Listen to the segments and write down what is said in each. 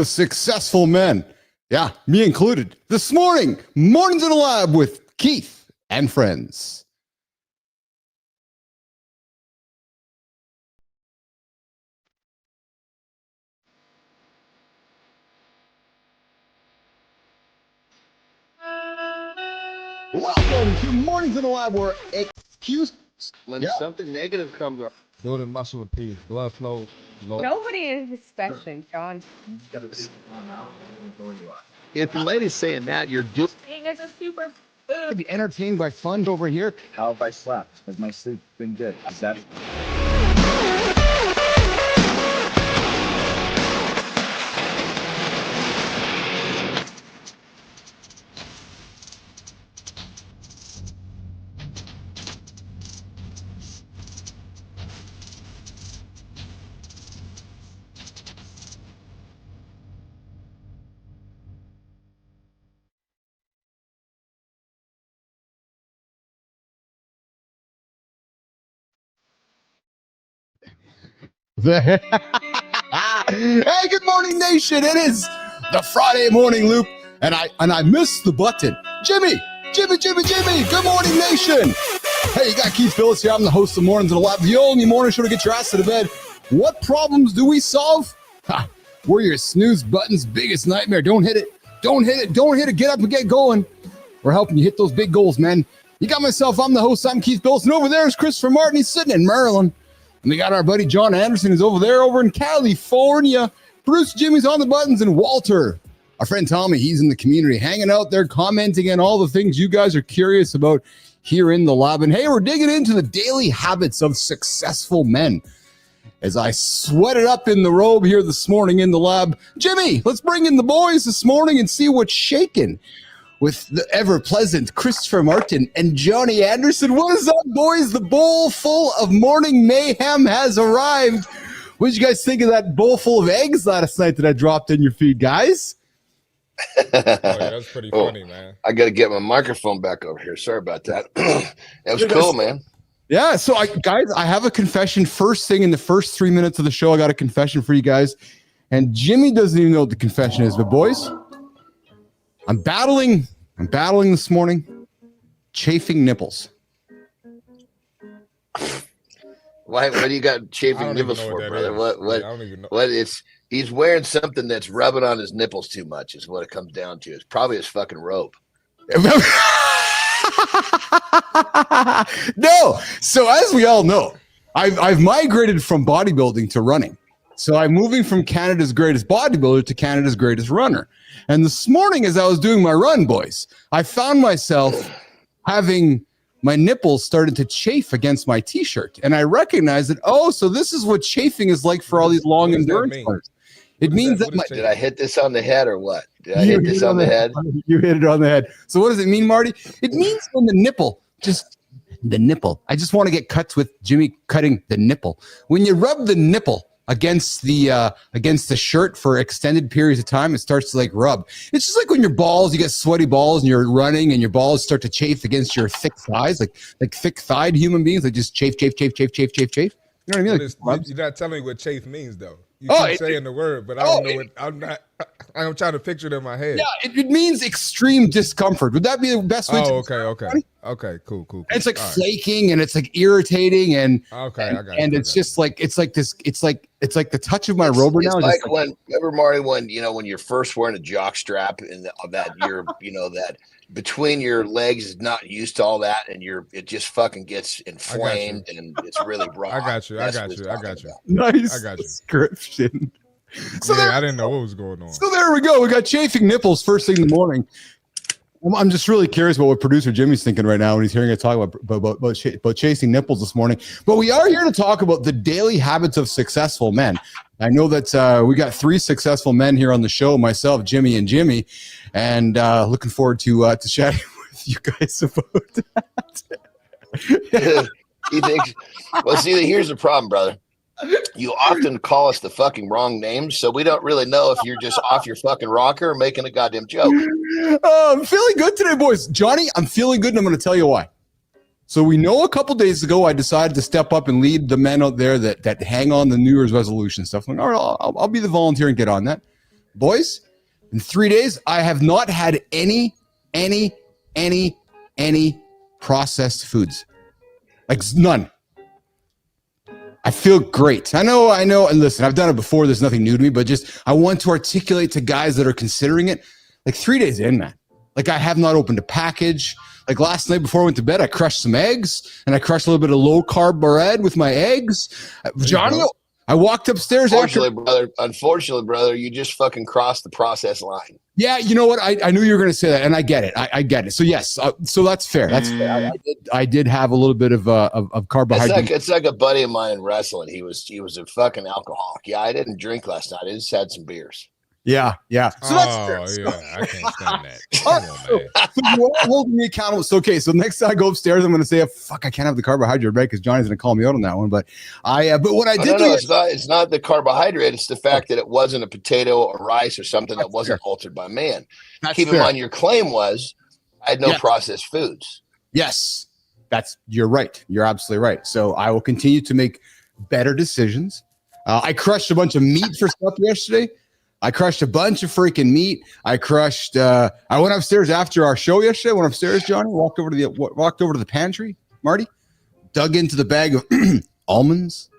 The successful men. Yeah, me included. This morning, Mornings in the Lab with Keith and friends. Welcome to Mornings in the Lab, where when something negative comes up. Building muscle with peace, blood flow. Nobody is expecting, John. If the lady's saying that, you're just Being as a super Be entertained by fun over here. How have I slept? Has my sleep been good? Is that Hey, good morning, nation. It is the Friday morning loop, and I missed the button. Jimmy. Good morning, nation. Hey, you got Keith Billis here. I'm the host of Mornings in the Lab, the only morning show to get your ass to the bed. What problems do we solve? We're your snooze button's biggest nightmare. Don't hit it. Get up and get going. We're helping you hit those big goals, man. You got myself. I'm the host. I'm Keith Billis, and over there is Christopher Martin. He's sitting in Maryland. And we got our buddy John Anderson who's over there over in California. Bruce Jimmy's on the buttons, and Walter, our friend Tommy, he's in the community hanging out there, commenting on all the things you guys are curious about here in the lab. And hey, we're digging into the daily habits of successful men. As I sweated up in the robe here this morning in the lab, Jimmy, let's bring in the boys this morning and see what's shaking with the ever-pleasant Christopher Martin and Johnny Anderson. What is up, boys? The bowl full of morning mayhem has arrived. What did you guys think of that bowl full of eggs last night that I dropped in your feed, guys? Oh, yeah, that's pretty funny, man. I got to get my microphone back over here. Sorry about that. That was cool, man. Yeah, so guys, I have a confession. First thing in the first 3 minutes of the show, I got a confession for you guys. And Jimmy doesn't even know what the confession is, but boys, I'm battling this morning, chafing nipples. What do you got chafing nipples for, brother? What? I don't even know. He's wearing something that's rubbing on his nipples too much is what it comes down to. It's probably his fucking robe. No. So as we all know, I've migrated from bodybuilding to running. So I'm moving from Canada's greatest bodybuilder to Canada's greatest runner. And this morning, as I was doing my run, boys, I found myself having my nipples started to chafe against my t-shirt. And I recognized that, so this is what chafing is like for all these long endurance runners. It means that did I hit this on the head or what? Did I hit this on the head? You hit it on the head. So what does it mean, Marty? It means when the nipple, I just want to get cuts with Jimmy cutting the nipple. When you rub the nipple against the shirt for extended periods of time, it starts to like rub. It's just like when your balls, you get sweaty balls and you're running and your balls start to chafe against your thick thighs, like thick-thighed human beings, like just chafe. You know what I mean? Like, you're not telling me what chafe means, though. You keep saying the word, but I don't know what. I'm trying to picture it in my head. Yeah, it means extreme discomfort. Would that be the best way? Okay, cool. And it's like flaking and it's like irritating and I got it. And it's just like it's like the touch of my robe now. It's like when Marty, when you're first wearing a jock strap and that you're that between your legs is not used to all that and it just fucking gets inflamed and it's really raw. I got you. Nice I got you. Description. So I didn't know what was going on. So there we go. We got chafing nipples first thing in the morning. I'm just really curious about what producer Jimmy's thinking right now when he's hearing us talk about chasing nipples this morning. But we are here to talk about the daily habits of successful men. I know that we got 3 successful men here on the show, myself, Jimmy, and Jimmy, and looking forward to chatting with you guys about that. He thinks, well, see, here's the problem, brother. You often call us the fucking wrong names, so we don't really know if you're just off your fucking rocker or making a goddamn joke. I'm feeling good today, boys. Johnny, I'm feeling good, and I'm going to tell you why. So we know a couple days ago I decided to step up and lead the men out there that hang on the New Year's resolution stuff. I'm like, all right, I'll be the volunteer and get on that. boys, in 3 days, I have not had any processed foods. Like none. I feel great. I know. And listen, I've done it before. There's nothing new to me, but just I want to articulate to guys that are considering it. Like 3 days in, man. Like I have not opened a package. Like last night before I went to bed, I crushed some eggs and I crushed a little bit of low carb bread with my eggs. Johnny, I walked upstairs. Unfortunately, brother, you just fucking crossed the process line. Yeah, you know what? I knew you were going to say that, and I get it. I get it. So yes, so that's fair. That's fair. I did have a little bit of carbohydrate. It's like a buddy of mine in wrestling. He was a fucking alcoholic. Yeah, I didn't drink last night. I just had some beers. Yeah. So that's fair. Yeah, I can't stand that. Come on, man. So you are holding me accountable. So okay, so next time I go upstairs, I'm going to say, "Fuck, I can't have the carbohydrate bread," because Johnny's going to call me out on that one. But but what I did do, it's not the carbohydrate. It's the fact that it wasn't a potato or rice or something that wasn't altered by man. Keep in mind, your claim was, "I had no processed foods." Yes, you're right. You're absolutely right. So I will continue to make better decisions. I crushed a bunch of meat for stuff yesterday. I crushed a bunch of freaking meat. I went upstairs after our show yesterday. I went upstairs, Johnny, walked over to the pantry, Marty, dug into the bag of almonds,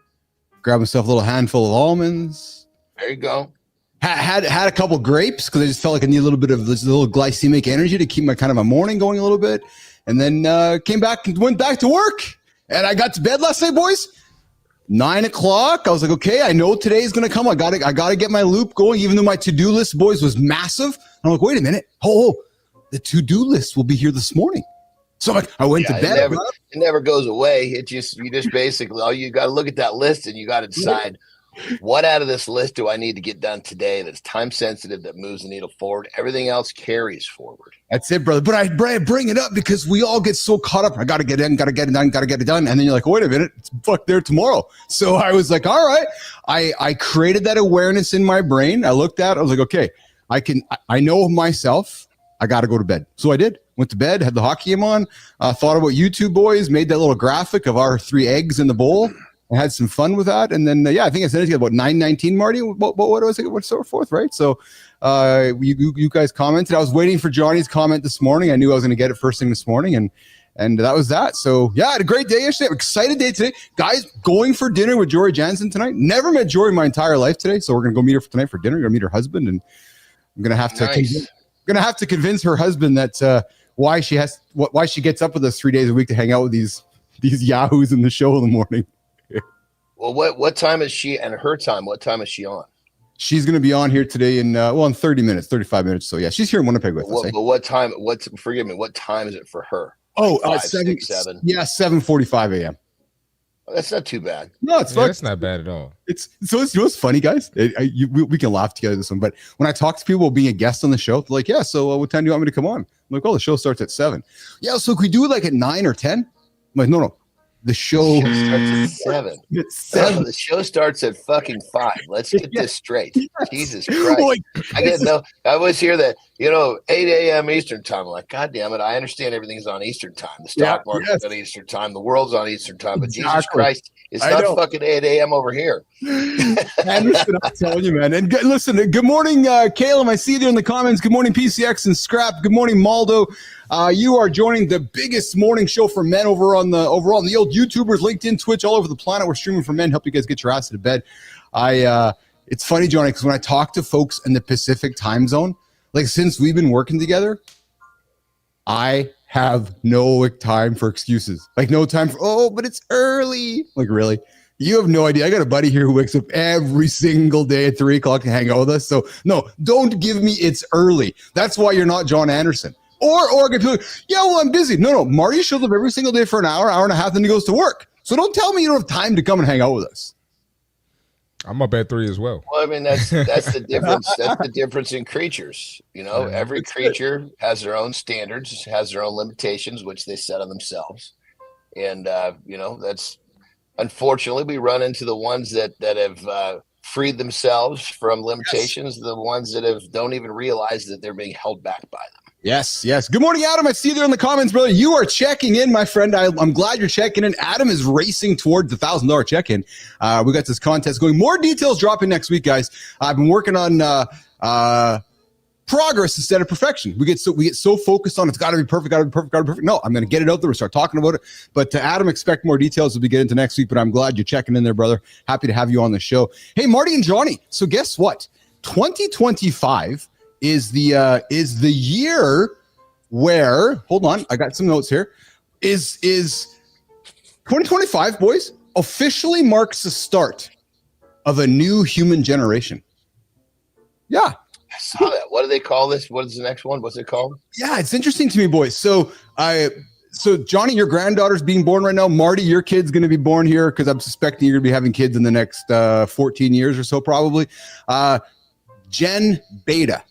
grabbed myself a little handful of almonds. There you go. Had a couple grapes because I just felt like I need a little bit of this little glycemic energy to keep my kind of a morning going a little bit. And then came back and went back to work. And I got to bed last night, boys. 9 o'clock. I was like, okay, I know today's gonna come. I gotta get my loop going, even though my to-do list, boys, was massive. I'm like, wait a minute. The to-do list will be here this morning. So I went to bed. It never goes away. You just basically you got to look at that list and you got to decide what out of this list do I need to get done today that's time sensitive, that moves the needle forward. Everything else carries forward. That's it, brother. But I bring it up because we all get so caught up. I got to get it done. And then you're like, wait a minute, it's there tomorrow. So I was like, all right. I created that awareness in my brain. I looked at it. I was like, okay, I know myself. I got to go to bed. So I did. Went to bed, had the hockey game on, thought about you two boys, made that little graphic of our 3 eggs in the bowl. I had some fun with that. And then, I think I sent it to you about 9:19, Marty. What was it? What's so forth, right? So you guys commented. I was waiting for Johnny's comment this morning. I knew I was going to get it first thing this morning. And that was that. So, I had a great day yesterday. Excited day today. Guys, going for dinner with Jory Jansen tonight. Never met Jory my entire life today. So we're going to go meet her tonight for dinner. We're going to meet her husband. And I'm going to have to convince her husband that why she gets up with us 3 days a week to hang out with these yahoos in the show in the morning. Well, what time is she and her time? What time is she on? She's going to be on here today in 30 minutes, 35 minutes. So she's here in Winnipeg with us. But what time? Forgive me. What time is it for her? Oh, 7. Yeah, 7:45 a.m. Oh, that's not too bad. No, it's fun. That's not bad at all. It's funny, guys. We can laugh together this one, but when I talk to people being a guest on the show, they're like, "Yeah, so what time do you want me to come on?" I'm like, "Oh, the show starts at 7." Yeah, so could we do it like at 9 or 10? I'm like, no. The show starts at 7. The show starts at fucking 5. Let's get this straight. Jesus Christ. I always hear that, 8 a.m. Eastern time. I'm like, God damn it. I understand everything's on Eastern time. The stock market's on Eastern time. The world's on Eastern time. But Jesus Christ, it's not fucking 8 a.m. over here. Anderson, I'm telling you, man. And listen, good morning, Caleb. I see you there in the comments. Good morning, PCX and Scrap. Good morning, Maldo. You are joining the biggest morning show for men over on the old YouTubers, LinkedIn, Twitch, all over the planet. We're streaming for men. Help you guys get your ass to bed. It's funny, Johnny, because when I talk to folks in the Pacific time zone, like since we've been working together, I have no time for excuses. Like no time for, but it's early. Like really? You have no idea. I got a buddy here who wakes up every single day at 3 o'clock to hang out with us. So no, don't give me it's early. That's why you're not John Anderson. Or get people, I'm busy. No, Marty shows up every single day for an hour and a half, then he goes to work. So don't tell me you don't have time to come and hang out with us. I'm up at 3 as well. Well, I mean, that's the difference. That's the difference in creatures. Every creature has their own standards, has their own limitations, which they set on themselves. And, that's unfortunately we run into the ones that have freed themselves from limitations, the ones that don't even realize that they're being held back by them. Yes. Good morning, Adam. I see you there in the comments, brother. You are checking in, my friend. I'm glad you're checking in. Adam is racing towards the $1,000 check-in. We got this contest going. More details dropping next week, guys. I've been working on progress instead of perfection. We get so focused on it's got to be perfect, got to be perfect, got to be perfect. No, I'm going to get it out there. We start talking about it. But to Adam, expect more details as we get into next week. But I'm glad you're checking in there, brother. Happy to have you on the show. Hey, Marty and Johnny. So guess what? 2025 is the year where, hold on, I got some notes here. Is 2025, boys, officially marks the start of a new human generation. Yeah. I saw that. What do they call this? What is the next one? What's it called? Yeah, it's interesting to me, boys. So Johnny, your granddaughter's being born right now. Marty, your kid's going to be born here because I'm suspecting you're going to be having kids in the next 14 years or so, probably. Gen Beta.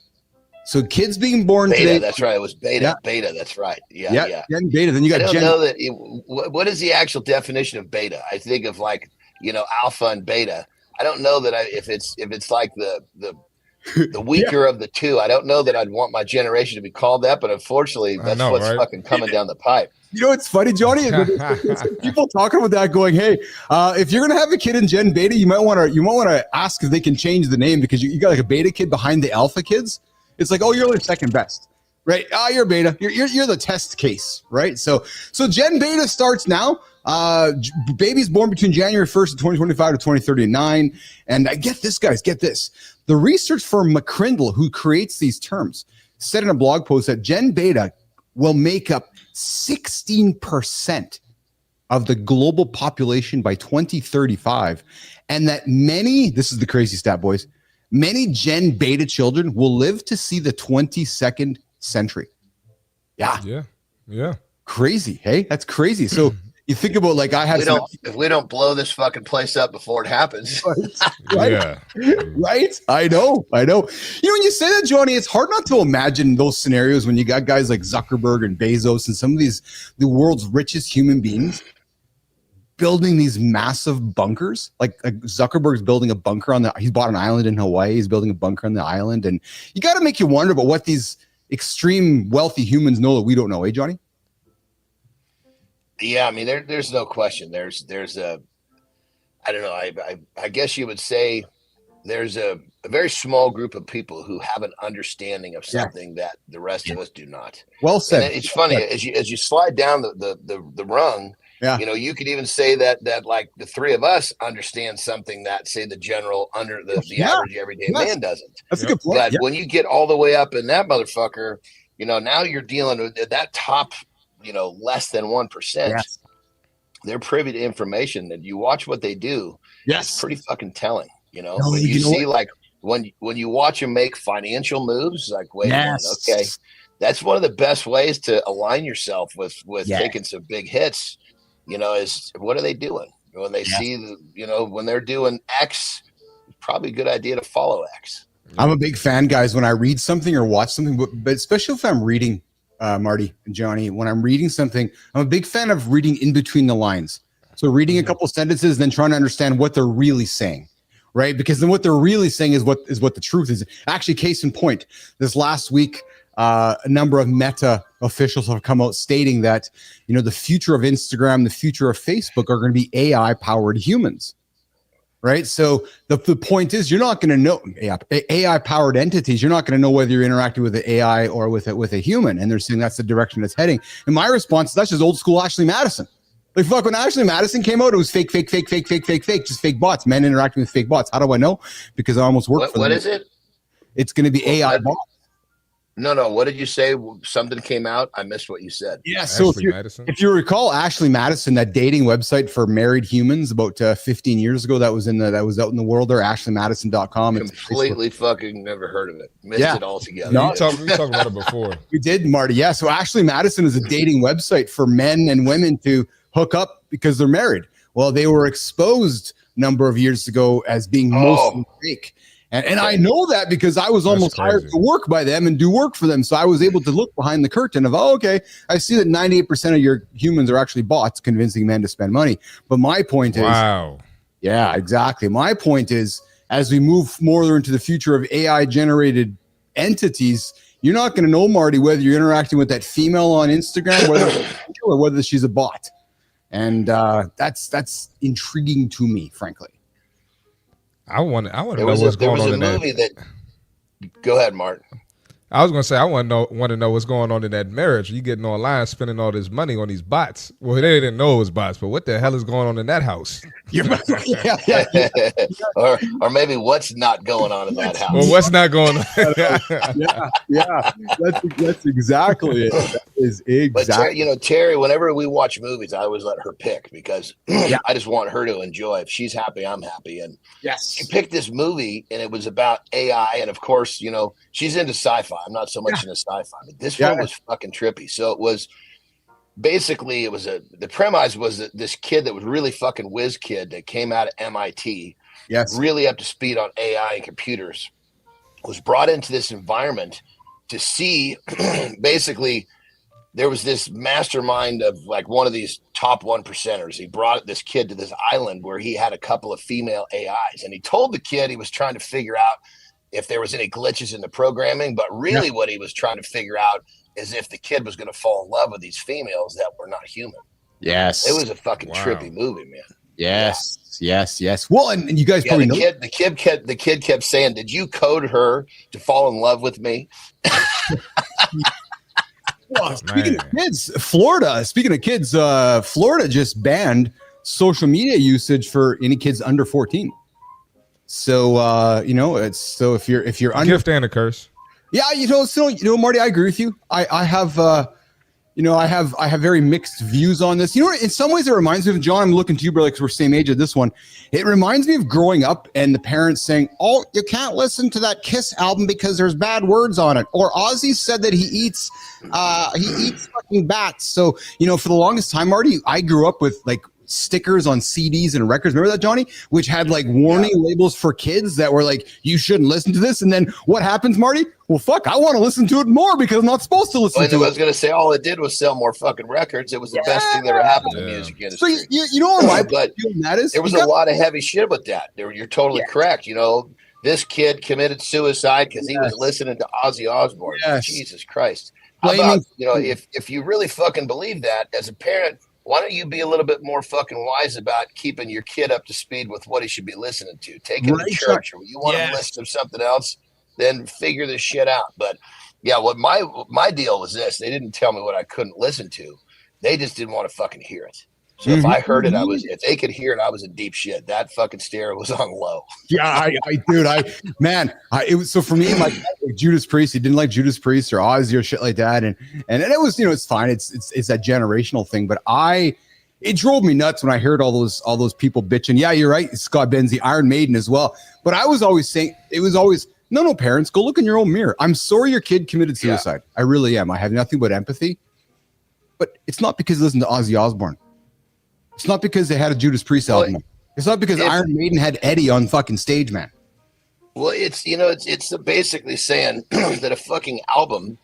So kids being born Beta, today. that's right. It was Beta. Yeah. Beta, that's right. Yeah. Gen Beta. Then you got I don't Gen. know that. What is the actual definition of Beta? I think of like Alpha and Beta. I don't know that if it's like the weaker of the two. I don't know that I'd want my generation to be called that, but unfortunately, that's what's fucking coming down the pipe. You know what's funny, Johnny? People talking about that, going, "Hey, if you're gonna have a kid in Gen Beta, you might want to ask if they can change the name because you got like a Beta kid behind the Alpha kids. It's like, oh, you're the second best, right? You're Beta. You're the test case, right? So Gen Beta starts now. Babies born between January 1st of 2025 to 2039. And I get this, guys, get this. The research firm McCrindle, who creates these terms, said in a blog post that Gen Beta will make up 16% of the global population by 2035. And that this is the crazy stat, boys, many Gen Beta children will live to see the 22nd century. Yeah. Crazy. Hey, that's crazy. So you think about like I have if we don't blow this fucking place up before it happens. Right? Yeah. Right? I know. You know, when you say that, Johnny, it's hard not to imagine those scenarios when you got guys like Zuckerberg and Bezos and some of the world's richest human beings building these massive bunkers. Like Zuckerberg's building a bunker he's bought an island in Hawaii. He's building a bunker on the island. And you got to make you wonder about what these extreme wealthy humans know that we don't know, eh, Johnny? Yeah, I mean, there's no question. There's a, I don't know. I guess you would say there's a very small group of people who have an understanding of something that the rest of us do not. Well said. And it's funny as you slide down the rung. Yeah. You could even say that like the three of us understand something that say the general the average everyday man doesn't. That's a good point. But when you get all the way up in that motherfucker, now you're dealing with that top. Less than 1%. Yes. They're privy to information that you watch what they do. Yes. It's pretty fucking telling, when you see like when you watch them make financial moves, like, wait a minute, okay. That's one of the best ways to align yourself with taking some big hits, is what are they doing? When they see, when they're doing X, it's probably a good idea to follow X. I'm a big fan, guys, when I read something or watch something, but especially if I'm reading Marty and Johnny, when I'm reading something, I'm a big fan of reading in between the lines. So reading a couple sentences, then trying to understand what they're really saying, right? Because then what they're really saying is what the truth is. Actually, case in point, this last week, a number of Meta officials have come out stating that, the future of Instagram, the future of Facebook are going to be AI-powered humans. Right. So the point is, you're not going to know AI powered entities. You're not going to know whether you're interacting with an AI or with a human. And they're saying that's the direction it's heading. And my response is that's just old school Ashley Madison. Like, fuck, when Ashley Madison came out, it was fake, just fake bots, men interacting with fake bots. How do I know? Because I almost worked for them. What is it? It's going to be AI bots. No. What did you say? Something came out. I missed what you said. Yeah. So if you recall Ashley Madison, that dating website for married humans about 15 years ago, that was out in the world there, ashleymadison.com. Completely fucking never heard of it. Missed it altogether. No, we talked about it before. We did, Marty. Yeah. So Ashley Madison is a dating website for men and women to hook up because they're married. Well, they were exposed a number of years ago as being mostly fake. And I know that because I was almost hired to work by them and do work for them. So I was able to look behind the curtain of, okay, I see that 98% of your humans are actually bots convincing men to spend money. But my point is, yeah, exactly. My point is, as we move more into the future of AI generated entities, you're not going to know, Marty, whether you're interacting with that female on Instagram or whether she's a bot. And that's intriguing to me, frankly. I want to know what's going on in that. Go ahead, Martin. I was gonna say I want to know what's going on in that marriage. You getting online spending all this money on these bots. Well, they didn't know it was bots, but what the hell is going on in that house? Or maybe what's not going on in that house. Well, what's not going on? That's exactly it. That is exactly. But Terry, whenever we watch movies, I always let her pick because I just want her to enjoy. If she's happy, I'm happy. And she picked this movie, and it was about AI, and of course, she's into sci-fi. I'm not so much into sci-fi, but this film was fucking trippy. So it was basically the premise was that this kid that was really fucking whiz kid that came out of MIT, really up to speed on AI and computers, was brought into this environment to see basically there was this mastermind of like one of these top 1%ers. He brought this kid to this island where he had a couple of female AIs, and he told the kid he was trying to figure out if there was any glitches in the programming, but really what he was trying to figure out is if the kid was going to fall in love with these females that were not human. Yes. It was a fucking trippy movie, man. Yes. Well, and you guys probably know the kid kept saying, "Did you code her to fall in love with me?" Well, speaking of kids, Florida just banned social media usage for any kids under 14. So it's if you're under gift and a curse. Yeah, Marty, I agree with you. I have very mixed views on this. In some ways it reminds me of, John, I'm looking to you, brother, because we're same age at this one. It reminds me of growing up and the parents saying, "Oh, you can't listen to that Kiss album because there's bad words on it." Or Ozzy said that he eats fucking bats. So, for the longest time, Marty, I grew up with like stickers on CDs and records. Remember that, Johnny? Which had like warning labels for kids that were like, you shouldn't listen to this. And then what happens, Marty? Well, fuck, I want to listen to it more because I'm not supposed to listen to it. I was going to say, all it did was sell more fucking records. It was the best thing that ever happened to the music industry. So you know what my point that is? There was a lot of heavy shit with that. You're totally correct. This kid committed suicide because he was listening to Ozzy Osbourne. Jesus Christ. How about, if you really fucking believe that, as a parent, why don't you be a little bit more fucking wise about keeping your kid up to speed with what he should be listening to? Take him to church, or you want him to listen to something else, then figure this shit out. But what my deal was this: they didn't tell me what I couldn't listen to. They just didn't want to fucking hear it. So if I heard it, if they could hear it, I was in deep shit. That fucking stereo was on low. Yeah, it was, so for me, like Judas Priest, he didn't like Judas Priest or Ozzy or shit like that. And it was, it's fine. It's that generational thing. But it drove me nuts when I heard all those people bitching. Yeah, you're right. Scott Benzie, Iron Maiden as well. But I was always saying, it was always, no, parents, go look in your own mirror. I'm sorry your kid committed suicide. I really am. I have nothing but empathy. But it's not because they listened to Ozzy Osbourne. It's not because they had a Judas Priest album. It's not because Iron Maiden had Eddie on fucking stage, man. Well, it's basically saying that a fucking album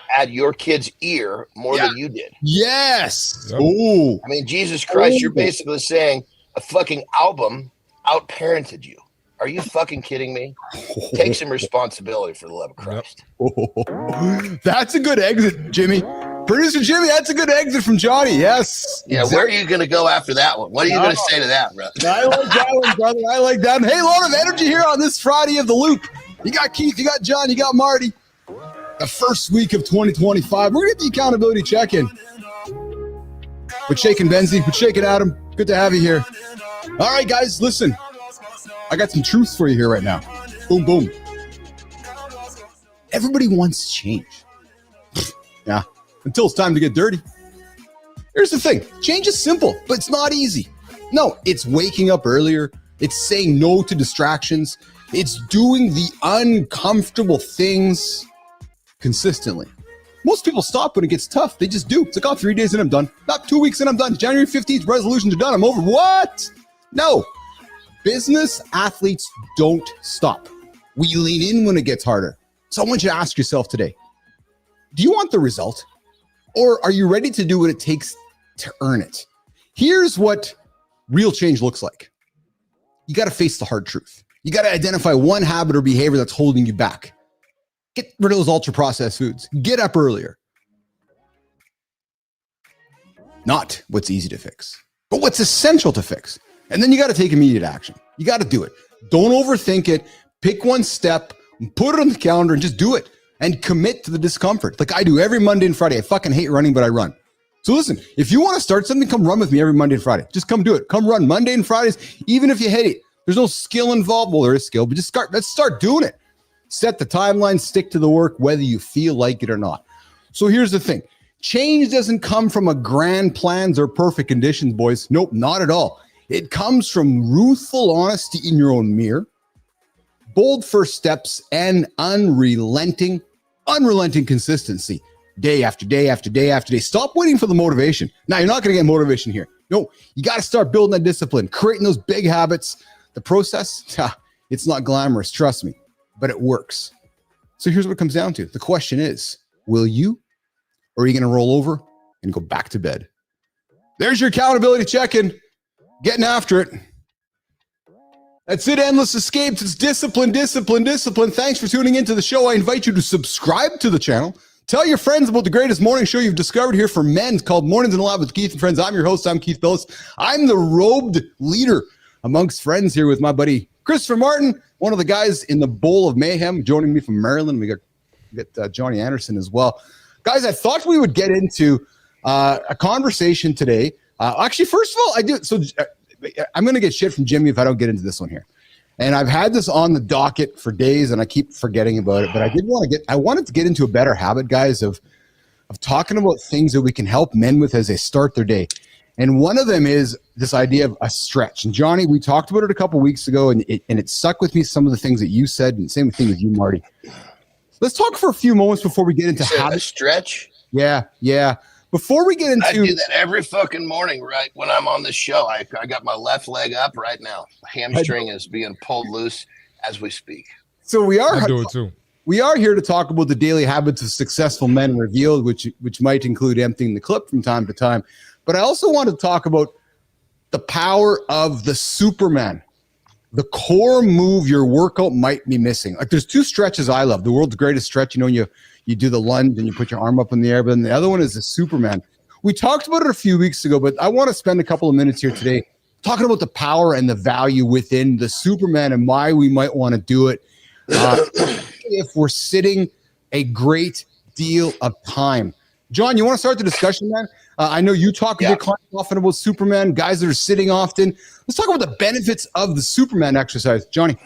had your kid's ear more than you did. Yes. Oh, I mean, Jesus Christ, you're basically saying a fucking album outparented you. Are you fucking kidding me? Take some responsibility, for the love of Christ. That's a good exit, Jimmy. Producer Jimmy, that's a good exit from Johnny. Yes. Yeah, where are you going to go after that one? What are you going to say to that, brother? I like that one, brother. I like that. Hey, a lot of energy here on this Friday of the Loop. You got Keith, you got John, you got Marty. The first week of 2025. We're going to get the accountability check-in. With Shaking Benzie, with Shaking Adam. Good to have you here. All right, guys, listen. I got some truths for you here right now. Boom, boom. Everybody wants change. Yeah. Until it's time to get dirty. Here's the thing. Change is simple, but it's not easy. No, it's waking up earlier. It's saying no to distractions. It's doing the uncomfortable things consistently. Most people stop when it gets tough. They just do. It's like, 3 days and I'm done. Not 2 weeks and I'm done. January 15th, resolutions are done. I'm over. What? No. Business athletes don't stop. We lean in when it gets harder. So I want you to ask yourself today, do you want the result? Or are you ready to do what it takes to earn it? Here's what real change looks like. You got to face the hard truth. You got to identify one habit or behavior that's holding you back. Get rid of those ultra processed foods. Get up earlier. Not what's easy to fix, but what's essential to fix. And then you got to take immediate action. You got to do it. Don't overthink it. Pick one step, Put it on the calendar and just do it and commit to the discomfort. Like I do every Monday and Friday. I fucking hate running, but I run. So listen, if you want to start something, come run with me every Monday and Friday. Just come do it. Come run Monday and Fridays, even if you hate it. There's no skill involved. Well, there is skill, but let's start doing it. Set the timeline, stick to the work, whether you feel like it or not. So here's the thing. Change doesn't come from a grand plans or perfect conditions, boys. Nope, not at all. It comes from ruthful honesty in your own mirror, bold first steps, and unrelenting consistency. Day after day after day after day. Stop waiting for the motivation. Now, you're not going to get motivation here. No, you got to start building that discipline, creating those big habits. The process, it's not glamorous, trust me, but it works. So here's what it comes down to. The question is, will you, or are you going to roll over and go back to bed? There's your accountability check-in. Getting after it. That's it. Endless escapes. It's discipline, discipline, discipline. Thanks for tuning into the show. I invite you to subscribe to the channel. Tell your friends about the greatest morning show you've discovered here for men. It's called Mornings in the Lab with Keith and Friends. I'm your host. I'm Keith Billis. I'm the robed leader amongst friends here with my buddy Christopher Martin, one of the guys in the Bowl of Mayhem, joining me from Maryland. We got Johnny Anderson as well. Guys, I thought we would get into a conversation today. Actually, first of all, I'm going to get shit from Jimmy if I don't get into this one here. And I've had this on the docket for days, and I keep forgetting about it. But I wanted to get into a better habit, guys, of talking about things that we can help men with as they start their day. And one of them is this idea of a stretch. And Johnny, we talked about it a couple weeks ago, and it stuck with me, some of the things that you said, and same thing with you, Marty. Let's talk for a few moments before we get into habits. Stretch? Yeah. Before we get into, I do that every fucking morning, right when I'm on this show. I got my left leg up right now. Hamstring is being pulled loose as we speak. So we are. I do it too. We are here to talk about the daily habits of successful men revealed, which might include emptying the clip from time to time. But I also want to talk about the power of the Superman, the core move your workout might be missing. Like there's two stretches I love. The world's greatest stretch, you do the lunge and you put your arm up in the air, but then the other one is the Superman. We talked about it a few weeks ago, but I want to spend a couple of minutes here today talking about the power and the value within the Superman and why we might want to do it if we're sitting a great deal of time. John, you want to start the discussion, man? I know you talk with your clients often about Superman, guys that are sitting often. Let's talk about the benefits of the Superman exercise. Johnny.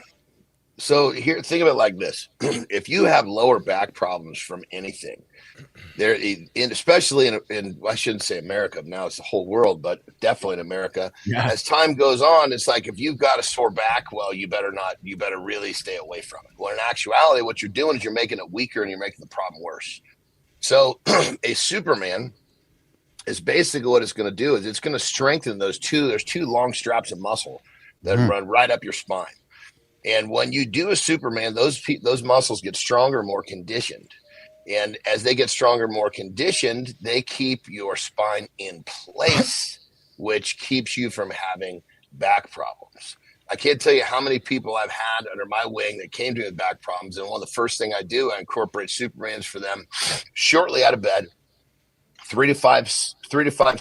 So here, think of it like this. If you have lower back problems from anything, especially in I shouldn't say America, now it's the whole world, but definitely in America, as time goes on, it's like if you've got a sore back, well, you better really stay away from it. Well, in actuality, what you're doing is you're making it weaker and you're making the problem worse. So a Superman is basically what it's going to do is it's going to strengthen there's two long straps of muscle that run right up your spine. And when you do a Superman, those muscles get stronger, more conditioned. And as they get stronger, more conditioned, they keep your spine in place, which keeps you from having back problems. I can't tell you how many people I've had under my wing that came to me with back problems. And one of the first things I do, I incorporate Supermans for them shortly out of bed, 3 to 5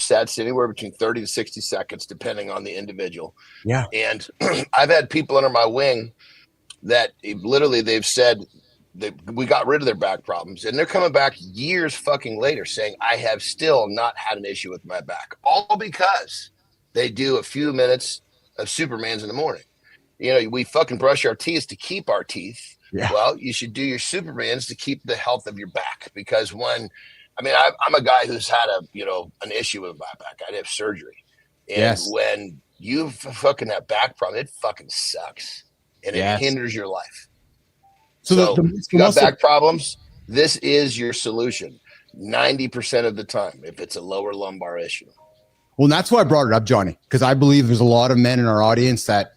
sets, anywhere between 30 to 60 seconds, depending on the individual. Yeah. And I've had people under my wing that they've said we got rid of their back problems, and they're coming back years fucking later saying, I have still not had an issue with my back, all because they do a few minutes of Supermans in the morning. We fucking brush our teeth to keep our teeth. Yeah. Well, you should do your Supermans to keep the health of your back, because I'm a guy who's had an issue with my back. I had surgery. And when you fucking have back problem, it fucking sucks. And it hinders your life. So if you got back problems, this is your solution 90% of the time if it's a lower lumbar issue. Well, that's why I brought it up, Johnny, because I believe there's a lot of men in our audience that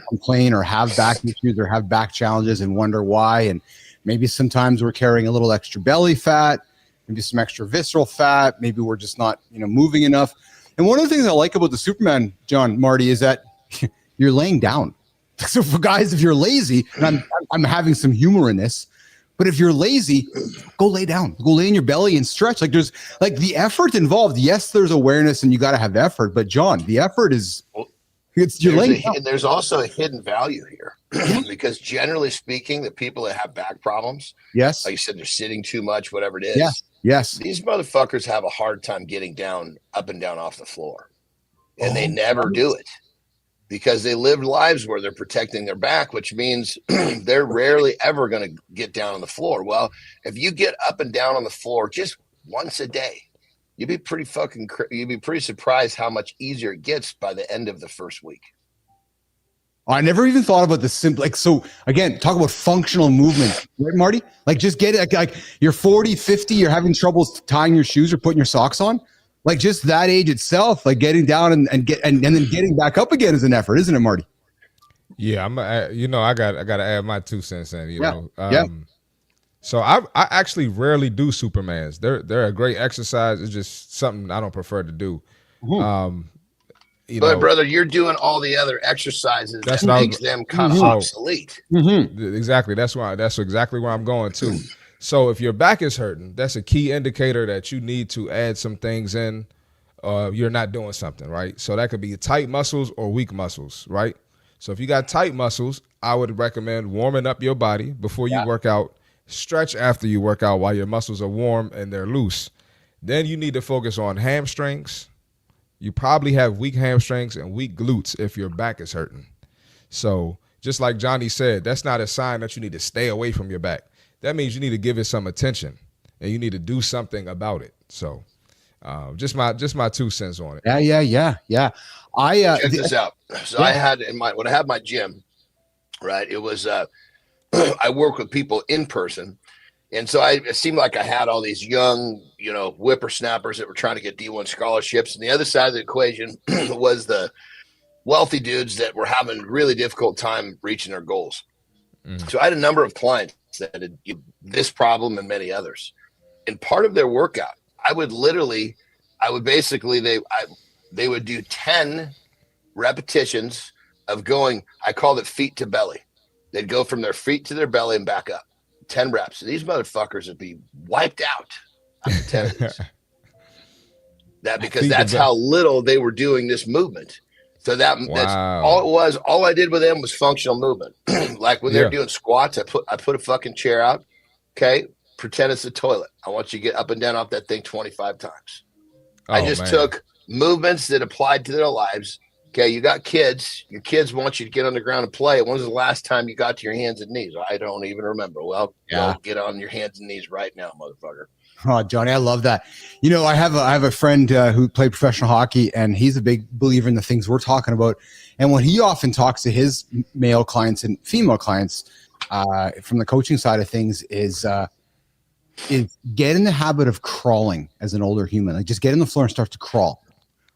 complain or have back issues or have back challenges and wonder why. And maybe sometimes we're carrying a little extra belly fat, maybe some extra visceral fat. Maybe we're just not, moving enough. And one of the things I like about the Superman, John, Marty, is that you're laying down. So for guys, if you're lazy, and I'm having some humor in this, but if you're lazy, go lay down, go lay in your belly and stretch. Like there's the effort involved. Yes, there's awareness and you got to have effort, but John, the effort is You're laying down. And there's also a hidden value here because generally speaking, the people that have back problems, Yes. like you said, they're sitting too much, whatever it is. Yes. Yes. These motherfuckers have a hard time getting down, up and down off the floor. And they never do it because they live lives where they're protecting their back, which means they're rarely ever going to get down on the floor. Well, if you get up and down on the floor just once a day, you'd be pretty surprised how much easier it gets by the end of the first week. I never even thought about the simple, like, so again, talk about functional movement, right, Marty? Like just get it, like you're 40, 50, you're having trouble tying your shoes or putting your socks on. Like just that age itself, like getting down and then getting back up again is an effort, isn't it, Marty? Yeah, I got to add my 2 cents in. You know, yeah. So I actually rarely do Supermans. They're a great exercise. It's just something I don't prefer to do. But brother, you're doing all the other exercises that makes them kind of obsolete. Exactly. That's exactly where I'm going too. So if your back is hurting, that's a key indicator that you need to add some things in. You're not doing something right. So that could be tight muscles or weak muscles, right? So if you got tight muscles, I would recommend warming up your body before you work out. Stretch after you work out while your muscles are warm and they're loose. Then you need to focus on hamstrings. You probably have weak hamstrings and weak glutes if your back is hurting. So just like Johnny said, that's not a sign that you need to stay away from your back. That means you need to give it some attention and you need to do something about it. So just my 2 cents on it. Yeah. Check this out. So I had when I had my gym, right, it was I work with people in person. And so it seemed like I had all these young, whippersnappers that were trying to get D1 scholarships. And the other side of the equation was the wealthy dudes that were having a really difficult time reaching their goals. So I had a number of clients that had this problem and many others. And part of their workout, they would do 10 repetitions of going, I called it feet to belly. They'd go from their feet to their belly and back up. 10 reps. These motherfuckers would be wiped out after 10 of these. Because that's how little they were doing this movement. So that's all it was. All I did with them was functional movement. Like when they're doing squats, I put a fucking chair out. Okay. Pretend it's a toilet. I want you to get up and down off that thing 25 times. I just took movements that applied to their lives. Okay, you got kids. Your kids want you to get on the ground and play. When was the last time you got to your hands and knees? I don't even remember. Well, get on your hands and knees right now, motherfucker. Oh, Johnny, I love that. I have a friend who played professional hockey, and he's a big believer in the things we're talking about. And when he often talks to his male clients and female clients from the coaching side of things is get in the habit of crawling as an older human. Like just get on the floor and start to crawl.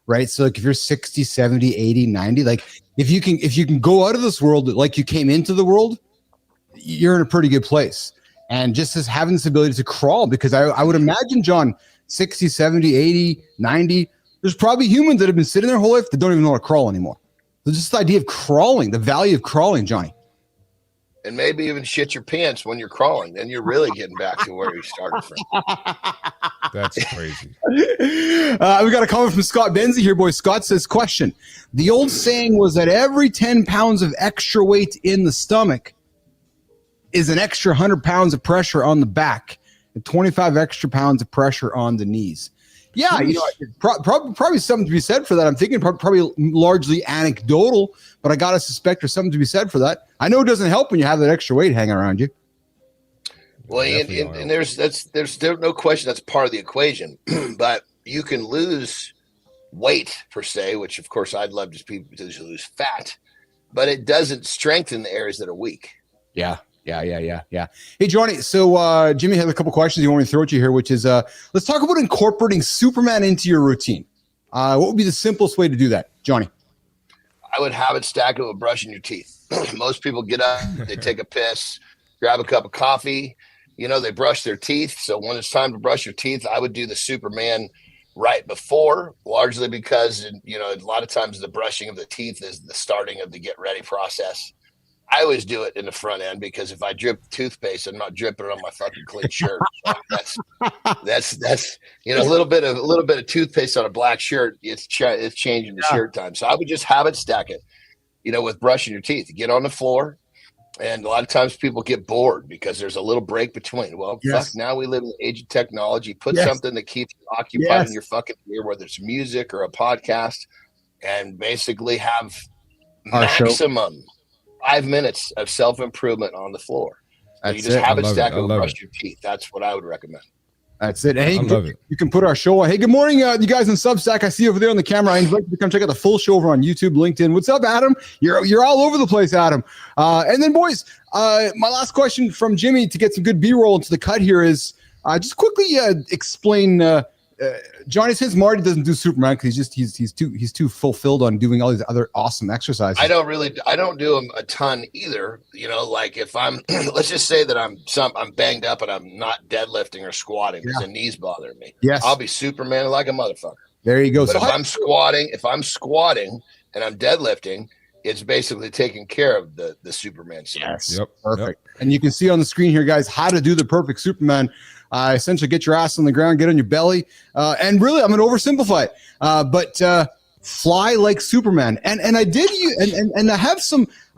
Right. So like if you're 60, 70, 80, 90, like if you can go out of this world like you came into the world, you're in a pretty good place. And just as having this ability to crawl, because I would imagine, John, 60, 70, 80, 90, there's probably humans that have been sitting their whole life that don't even know how to crawl anymore. So just the idea of crawling, the value of crawling, Johnny. And maybe even shit your pants when you're crawling. Then you're really getting back to where you started from. That's crazy. We got a comment from Scott Benzie here, boys. Scott says, question. The old saying was that every 10 pounds of extra weight in the stomach is an extra 100 pounds of pressure on the back and 25 extra pounds of pressure on the knees. Yeah, probably something to be said for that. I'm thinking probably largely anecdotal, but I got to suspect there's something to be said for that. I know it doesn't help when you have that extra weight hanging around you. Well, and there's no question that's part of the equation, but you can lose weight per se, which of course I'd love to people to lose fat, but it doesn't strengthen the areas that are weak. Yeah. Hey, Johnny. So Jimmy has a couple questions you want me to throw at you here, which is let's talk about incorporating Superman into your routine. What would be the simplest way to do that, Johnny? I would have it stacked with brushing your teeth. Most people get up, they take a piss, grab a cup of coffee, they brush their teeth. So when it's time to brush your teeth, I would do the Superman right before, largely because, a lot of times the brushing of the teeth is the starting of the get ready process. I always do it in the front end because if I drip toothpaste, I'm not dripping it on my fucking clean shirt. So that's a little bit of toothpaste on a black shirt. It's changing the shirt time. So I would just habit stack it, with brushing your teeth. Get on the floor. And a lot of times people get bored because there's a little break between. Well, fuck, now we live in the age of technology. Put something that keeps you occupied in your fucking ear, whether it's music or a podcast, and basically have maximum 5 minutes of self-improvement on the floor. So you just habit stack it and brush your teeth. That's what I would recommend. That's it. Hey, you can put our show on. Hey, good morning, you guys in Substack. I see you over there on the camera. I invite you to come check out the full show over on YouTube, LinkedIn. What's up, Adam? You're all over the place, Adam. And then, boys, my last question from Jimmy to get some good B-roll into the cut here is just quickly explain. Johnny says Marty doesn't do Superman because he's too fulfilled on doing all these other awesome exercises. I don't do them a ton either. Like if I'm, let's just say that I'm banged up and I'm not deadlifting or squatting because the knees bother me. Yes, I'll be Superman like a motherfucker. There you go. But if I'm squatting and I'm deadlifting, it's basically taking care of the Superman scene. Yes, perfect. Yep. And you can see on the screen here, guys, how to do the perfect Superman. Essentially get your ass on the ground, get on your belly, and really, I'm going to oversimplify it, but fly like Superman. And I did and I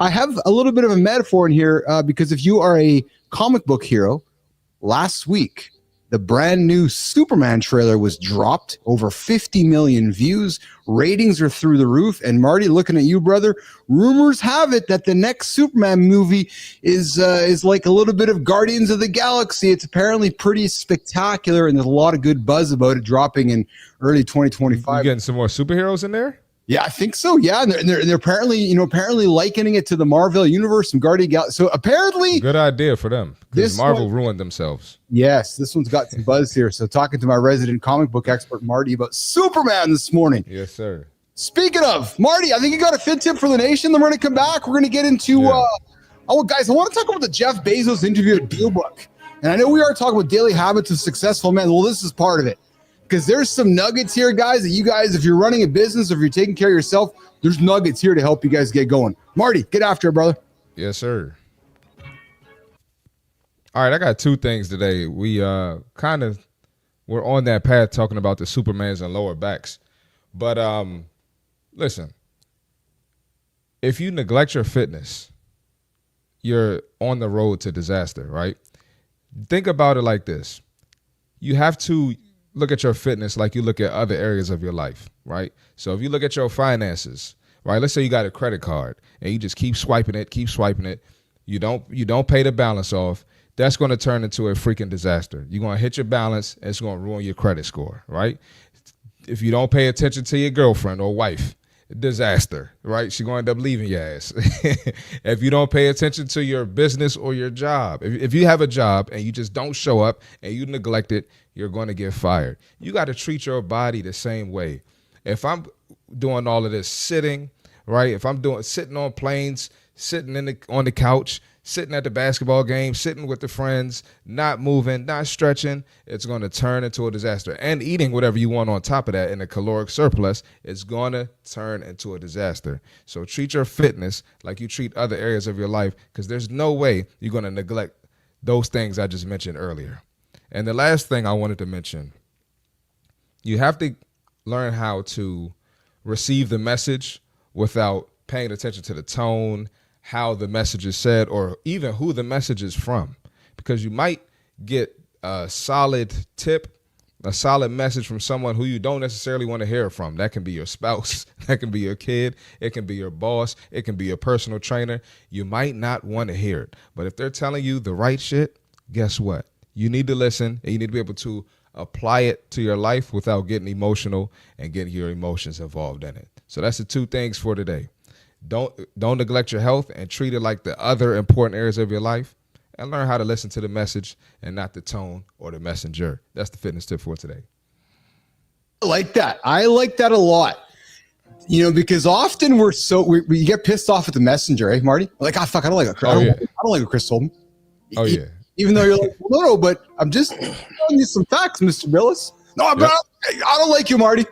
have a little bit of a metaphor in here because if you are a comic book hero, last week the brand new Superman trailer was dropped, over 50 million views. Ratings are through the roof. And Marty, looking at you, brother, rumors have it that the next Superman movie is like a little bit of Guardians of the Galaxy. It's apparently pretty spectacular, and there's a lot of good buzz about it dropping in early 2025. You getting some more superheroes in there? Yeah, I think so. Yeah, and they're apparently likening it to the Marvel universe and Guardian Galaxy. So apparently, good idea for them because Marvel ruined themselves. Yes, this one's got some buzz here. So talking to my resident comic book expert Marty about Superman this morning. Yes, sir. Speaking of Marty, I think you got a fin tip for the nation. Then we're going to come back. We're going to get into guys. I want to talk about the Jeff Bezos interview at DealBook, and I know we are talking about daily habits of successful men. Well, this is part of it. Because there's some nuggets here, guys, that you guys, if you're running a business, if you're taking care of yourself, there's nuggets here to help you guys get going. Marty, get after it, brother. Yes, sir. All right, I got two things today. We're on that path talking about the Supermans and lower backs. But listen, if you neglect your fitness, you're on the road to disaster, right? Think about it like this. You have to look at your fitness like you look at other areas of your life, right? So if you look at your finances, right? Let's say you got a credit card and you just keep swiping it. You don't pay the balance off. That's going to turn into a freaking disaster. You're going to hit your balance and it's going to ruin your credit score, right? If you don't pay attention to your girlfriend or wife, disaster, right? She's going to end up leaving your ass. If you don't pay attention to your business or your job, if you have a job and you just don't show up and you neglect it, you're going to get fired. You got to treat your body the same way. If I'm doing all of this sitting, right? If I'm sitting on planes, sitting on the couch, sitting at the basketball game, sitting with the friends, not moving, not stretching, it's going to turn into a disaster. And eating whatever you want on top of that in a caloric surplus, it's going to turn into a disaster. So treat your fitness like you treat other areas of your life, because there's no way you're going to neglect those things I just mentioned earlier. And the last thing I wanted to mention, you have to learn how to receive the message without paying attention to the tone, how the message is said, or even who the message is from, because you might get a solid tip, a solid message from someone who you don't necessarily want to hear from. That can be your spouse, that can be your kid, it can be your boss, it can be your personal trainer. You might not want to hear it, but if they're telling you the right shit, guess what? You need to listen, and you need to be able to apply it to your life without getting emotional and getting your emotions involved in it. So that's the two things for today. Don't neglect your health and treat it like the other important areas of your life, and learn how to listen to the message and not the tone or the messenger. That's the fitness tip for today. I like that. I like that a lot. Because often we get pissed off at the messenger, eh, Marty? Like, fuck, I don't like what Chris. I don't like what Chris told me. Oh yeah. Even though you're like, well, no, but I'm just telling you some facts, Mr. Billis. No, I don't like you, Marty.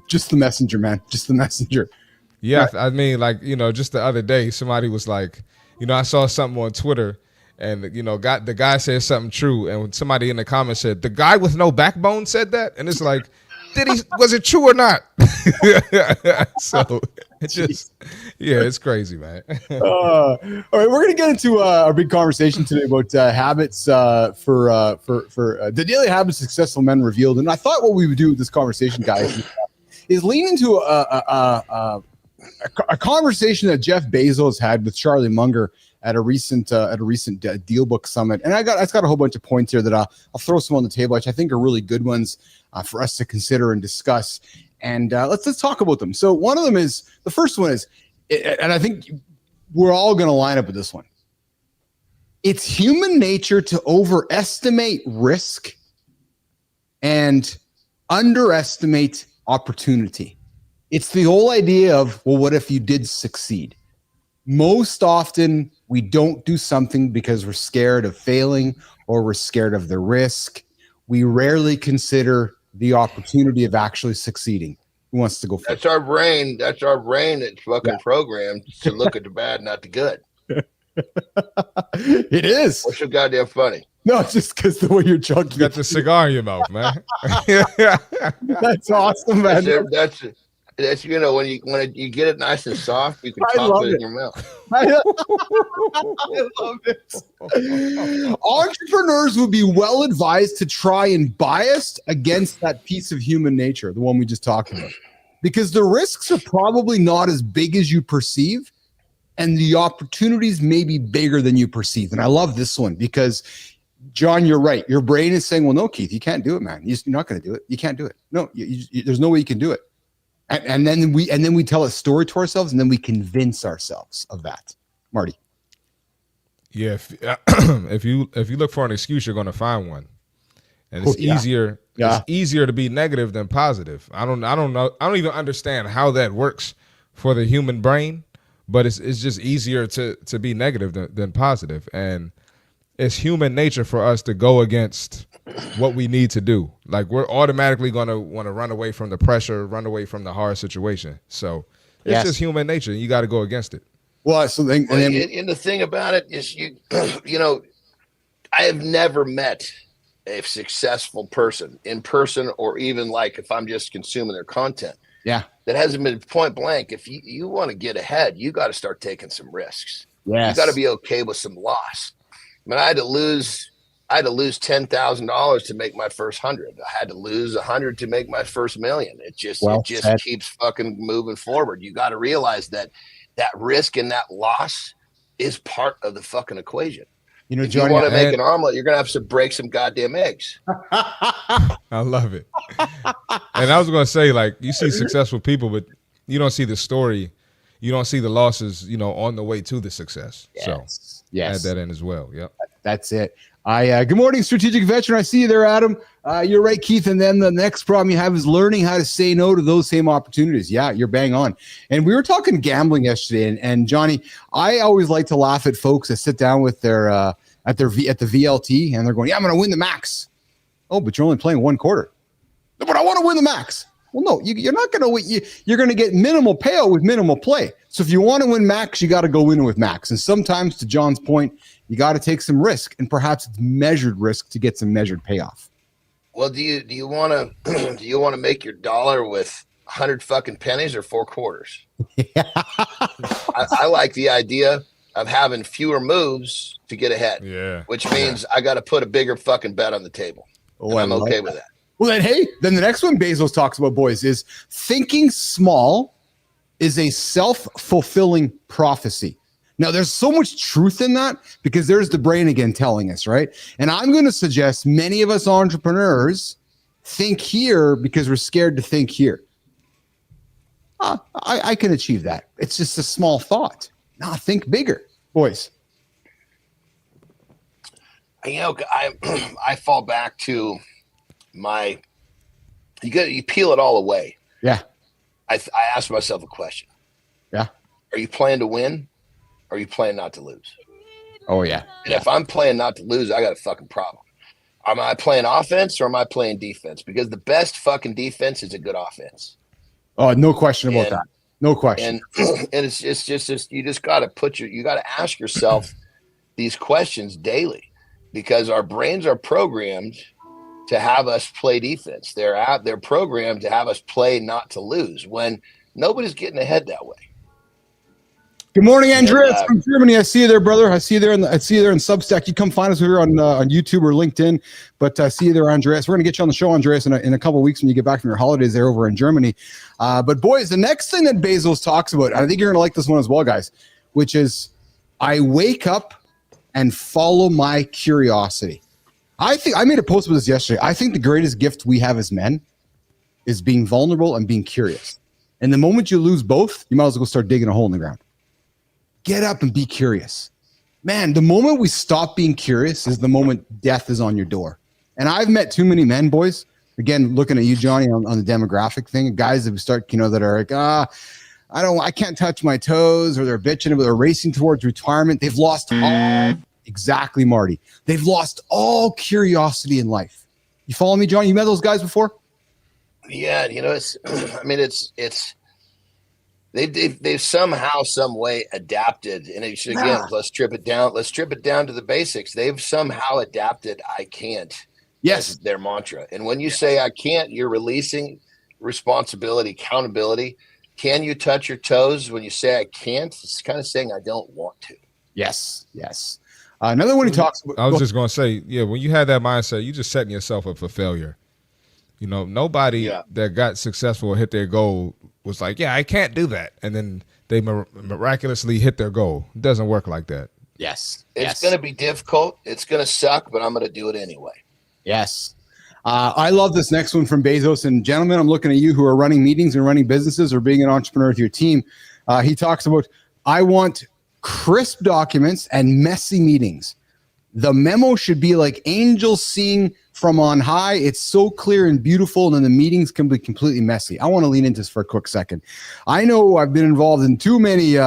Just the messenger, man. Just the messenger. Yeah, right. I mean, just the other day, somebody was like, I saw something on Twitter, and the guy said something true, and when somebody in the comments said the guy with no backbone said that, and it's like, was it true or not? So it's just, it's crazy, man. All right, we're gonna get into a big conversation today about habits for the daily habits of successful men revealed. And I thought what we would do with this conversation, guys, is lean into a conversation that Jeff Bezos had with Charlie Munger at a recent deal book summit. And I've got a whole bunch of points here that I'll throw some on the table, which I think are really good ones for us to consider and discuss. And let's talk about them. So one of them is, the first one is, and I think we're all going to line up with this one. It's human nature to overestimate risk and underestimate opportunity. It's the whole idea of, well, what if you did succeed? Most often we don't do something because we're scared of failing or we're scared of the risk. We rarely consider the opportunity of actually succeeding. Who wants to go first? That's our brain. That's fucking programmed to look at the bad, not the good. It is. What's so goddamn funny? No, it's just because the way you're chugging. You got the cigar in your mouth, man. That's awesome, man. That's when you get it nice and soft, you can talk it in your mouth. I love it. Entrepreneurs would be well advised to try and bias against that piece of human nature, the one we just talked about, because the risks are probably not as big as you perceive, and the opportunities may be bigger than you perceive. And I love this one because, John, you're right. Your brain is saying, well, no, Keith, you can't do it, man. You're not going to do it. You can't do it. No, there's no way you can do it. And then we tell a story to ourselves, and then we convince ourselves of that. Marty. Yeah, if you look for an excuse, you're going to find one, and it's easier. Yeah. It's easier to be negative than positive. I don't know. I don't even understand how that works for the human brain, but it's just easier to be negative than positive, and it's human nature for us to go against what we need to do. Like, we're automatically going to want to run away from the pressure, run away from the hard situation. So it's just human nature. You got to go against it. Well, so then, and the thing about it is, I have never met a successful person in person, or even like if I'm just consuming their content. Yeah. That hasn't been point blank. If you want to get ahead, you got to start taking some risks. Yes. You got to be okay with some loss. I mean, I had to lose $10,000 to make my first 100. I had to lose 100 to make my first million. It just keeps fucking moving forward. You got to realize that risk and that loss is part of the fucking equation. If you want to make an omelet, you're gonna have to break some goddamn eggs. I love it. And I was gonna say, like, you see successful people, but you don't see the story. You don't see the losses, on the way to the success. Yes. So yes, add that in as well. Yep. That's it. Good morning, strategic veteran. I see you there, Adam. You're right, Keith. And then the next problem you have is learning how to say no to those same opportunities. Yeah, you're bang on. And we were talking gambling yesterday, and Johnny, I always like to laugh at folks that sit down with their at the VLT and they're going, "Yeah, I'm going to win the max." Oh, but you're only playing one quarter. No, but I want to win the max. Well, no, you're not going to win. You're going to get minimal payout with minimal play. So if you want to win max, you got to go in with max. And sometimes, to John's point, you got to take some risk, and perhaps it's measured risk to get some measured payoff. Well, do you want to make your dollar with 100 fucking pennies or 4 quarters? Yeah. I like the idea of having fewer moves to get ahead. Yeah. Which means I got to put a bigger fucking bet on the table. Oh, I'm okay with that. Well, then the next one Bezos talks about, boys, is thinking small is a self-fulfilling prophecy. Now, there's so much truth in that because there's the brain again telling us, right? And I'm going to suggest many of us entrepreneurs think here because we're scared to think here. I can achieve that. It's just a small thought. Now think bigger, boys. I fall back to you peel it all away. Yeah. I asked myself a question. Yeah. Are you playing to win? Or are you playing not to lose? Oh, yeah. And if I'm playing not to lose, I got a fucking problem. Am I playing offense or am I playing defense? Because the best fucking defense is a good offense. Oh, no question about that. No question. And it's just you just got to ask yourself these questions daily, because our brains are programmed to have us play defense. They're programmed to have us play not to lose, when nobody's getting ahead that way. Good morning, Andreas from Germany. I see you there, brother. I see you there in Substack. You come find us here on YouTube or LinkedIn. But I see you there, Andreas. We're going to get you on the show, Andreas, in a couple of weeks when you get back from your holidays there over in Germany. But boys, the next thing that Bezos talks about, and I think you're going to like this one as well, guys, which is I wake up and follow my curiosity. I think I made a post with this yesterday. I think the greatest gift we have as men is being vulnerable and being curious. And the moment you lose both, you might as well go start digging a hole in the ground. Get up and be curious. Man, the moment we stop being curious is the moment death is on your door. And I've met too many men, boys. Again, looking at you, Johnny, on the demographic thing, guys that start, that are like, I can't touch my toes, or they're bitching, but they're racing towards retirement. They've lost all, exactly, Marty. They've lost all curiosity in life. You follow me, Johnny? You met those guys before? Yeah, they've somehow, some way adapted, and let's strip it down. Let's strip it down to the basics. They've somehow adapted "I can't." Yes, as their mantra. And when you say "I can't," you're releasing responsibility, accountability. Can you touch your toes? When you say "I can't," it's kind of saying "I don't want to." Yes. Another one he talks about. I was just going to say, when you have that mindset, you're just setting yourself up for failure. Nobody that got successful or hit their goal was like, I can't do that. And then they miraculously hit their goal. It doesn't work like that. Yes. It's going to be difficult. It's going to suck, but I'm going to do it anyway. Yes. I love this next one from Bezos. And gentlemen, I'm looking at you who are running meetings and running businesses or being an entrepreneur with your team. He talks about, I want crisp documents and messy meetings. The memo should be like angels seeing from on high. It's so clear and beautiful, and then the meetings can be completely messy. I want to lean into this for a quick second. I know I've been involved in too many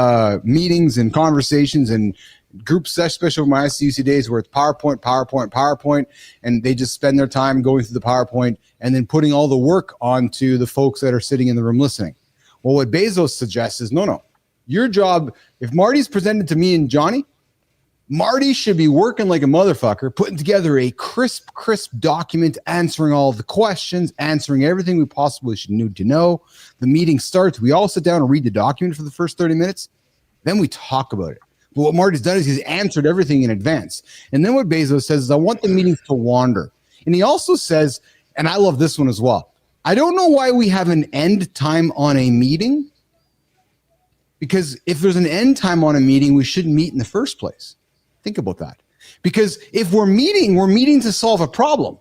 meetings and conversations and groups, especially with my ICUC days, where it's PowerPoint, and they just spend their time going through the PowerPoint and then putting all the work onto the folks that are sitting in the room listening. Well, what Bezos suggests is, no. Your job, if Marty's presented to me and Johnny, Marty should be working like a motherfucker, putting together a crisp document, answering all the questions, answering everything we possibly should need to know. The meeting starts. We all sit down and read the document for the first 30 minutes. Then we talk about it. But what Marty's done is he's answered everything in advance. And then what Bezos says is, I want the meetings to wander. And he also says, and I love this one as well, I don't know why we have an end time on a meeting, because if there's an end time on a meeting, we shouldn't meet in the first place. Think about that. Because if we're meeting to solve a problem.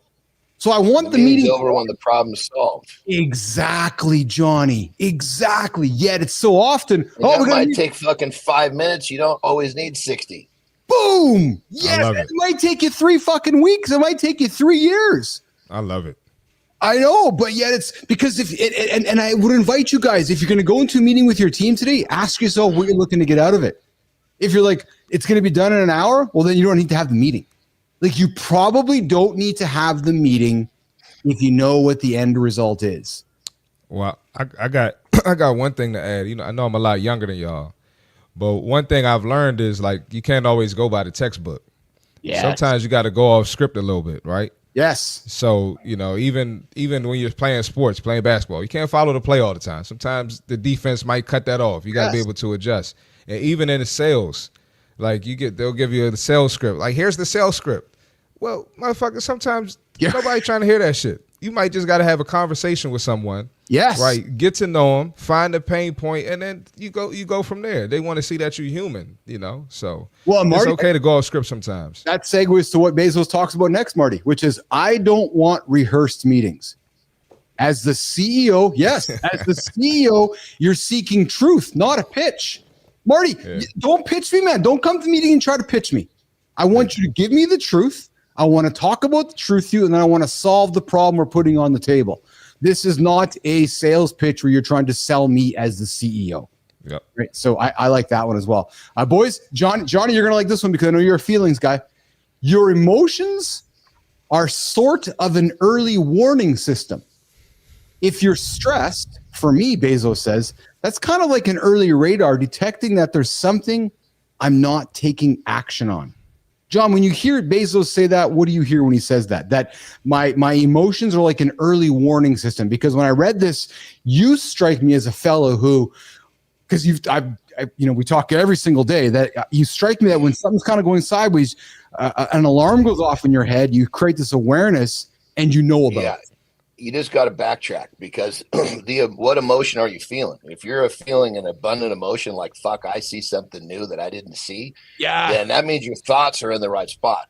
So I want the meeting over when the problem's solved. Exactly, Johnny. Exactly. Yet it's so often. It might take fucking 5 minutes. You don't always need 60. Boom. Yes. It might take you 3 fucking weeks. It might take you 3 years. I love it. I know, but yet it's because and I would invite you guys, if you're going to go into a meeting with your team today, ask yourself what you're looking to get out of it. If you're like, it's going to be done in an hour, well, then you don't need to have the meeting. Like, you probably don't need to have the meeting if you know what the end result is. Well, I got one thing to add. I know I'm a lot younger than y'all, but one thing I've learned is, like, you can't always go by the textbook. Yeah. Sometimes you got to go off script a little bit, right? Yes. So, even when you're playing sports, playing basketball, you can't follow the play all the time. Sometimes the defense might cut that off. You got to be able to adjust. And even in the sales, like, they'll give you the sales script. Like, here's the sales script. Well, motherfucker, sometimes nobody trying to hear that shit. You might just got to have a conversation with someone. Yes. Right. Get to know them, find the pain point, and then you go from there. They want to see that you're human, So Marty, it's okay to go off script sometimes. That segues to what Bezos talks about next, Marty, which is, I don't want rehearsed meetings. As the CEO, you're seeking truth, not a pitch. Marty, don't pitch me, man. Don't come to the meeting and try to pitch me. I want you to give me the truth. I want to talk about the truth to you, and then I want to solve the problem we're putting on the table. This is not a sales pitch where you're trying to sell me as the CEO. Yep. Right. So I like that one as well. Boys, Johnny, you're going to like this one because I know you're a feelings guy. Your emotions are sort of an early warning system. If you're stressed, for me, Bezos says, that's kind of like an early radar detecting that there's something I'm not taking action on. John, when you hear Bezos say that, what do you hear when he says that? That my emotions are like an early warning system. Because when I read this, you strike me as a fellow who, because we talk every single day, that you strike me that when something's kind of going sideways, an alarm goes off in your head, you create this awareness and you know about it. You just got to backtrack because what emotion are you feeling? If you're feeling an abundant emotion like fuck, I see something new that I didn't see, then that means your thoughts are in the right spot.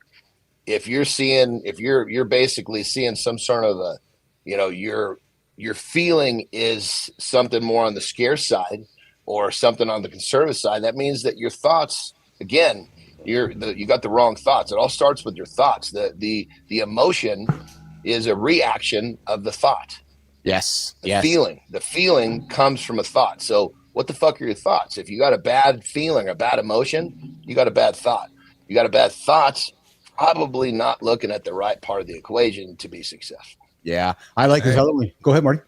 If you're basically seeing some sort of a, your feeling is something more on the scarce side or something on the conservative side, that means that your thoughts, again, you got the wrong thoughts. It all starts with your thoughts. The emotion is a reaction of the thought. Yes. The feeling comes from a thought. So what the fuck are your thoughts? If you got a bad feeling, a bad emotion, you got a bad thought. You got a bad thoughts, probably not looking at the right part of the equation to be successful. Yeah. I like this other one. Go ahead, Marty.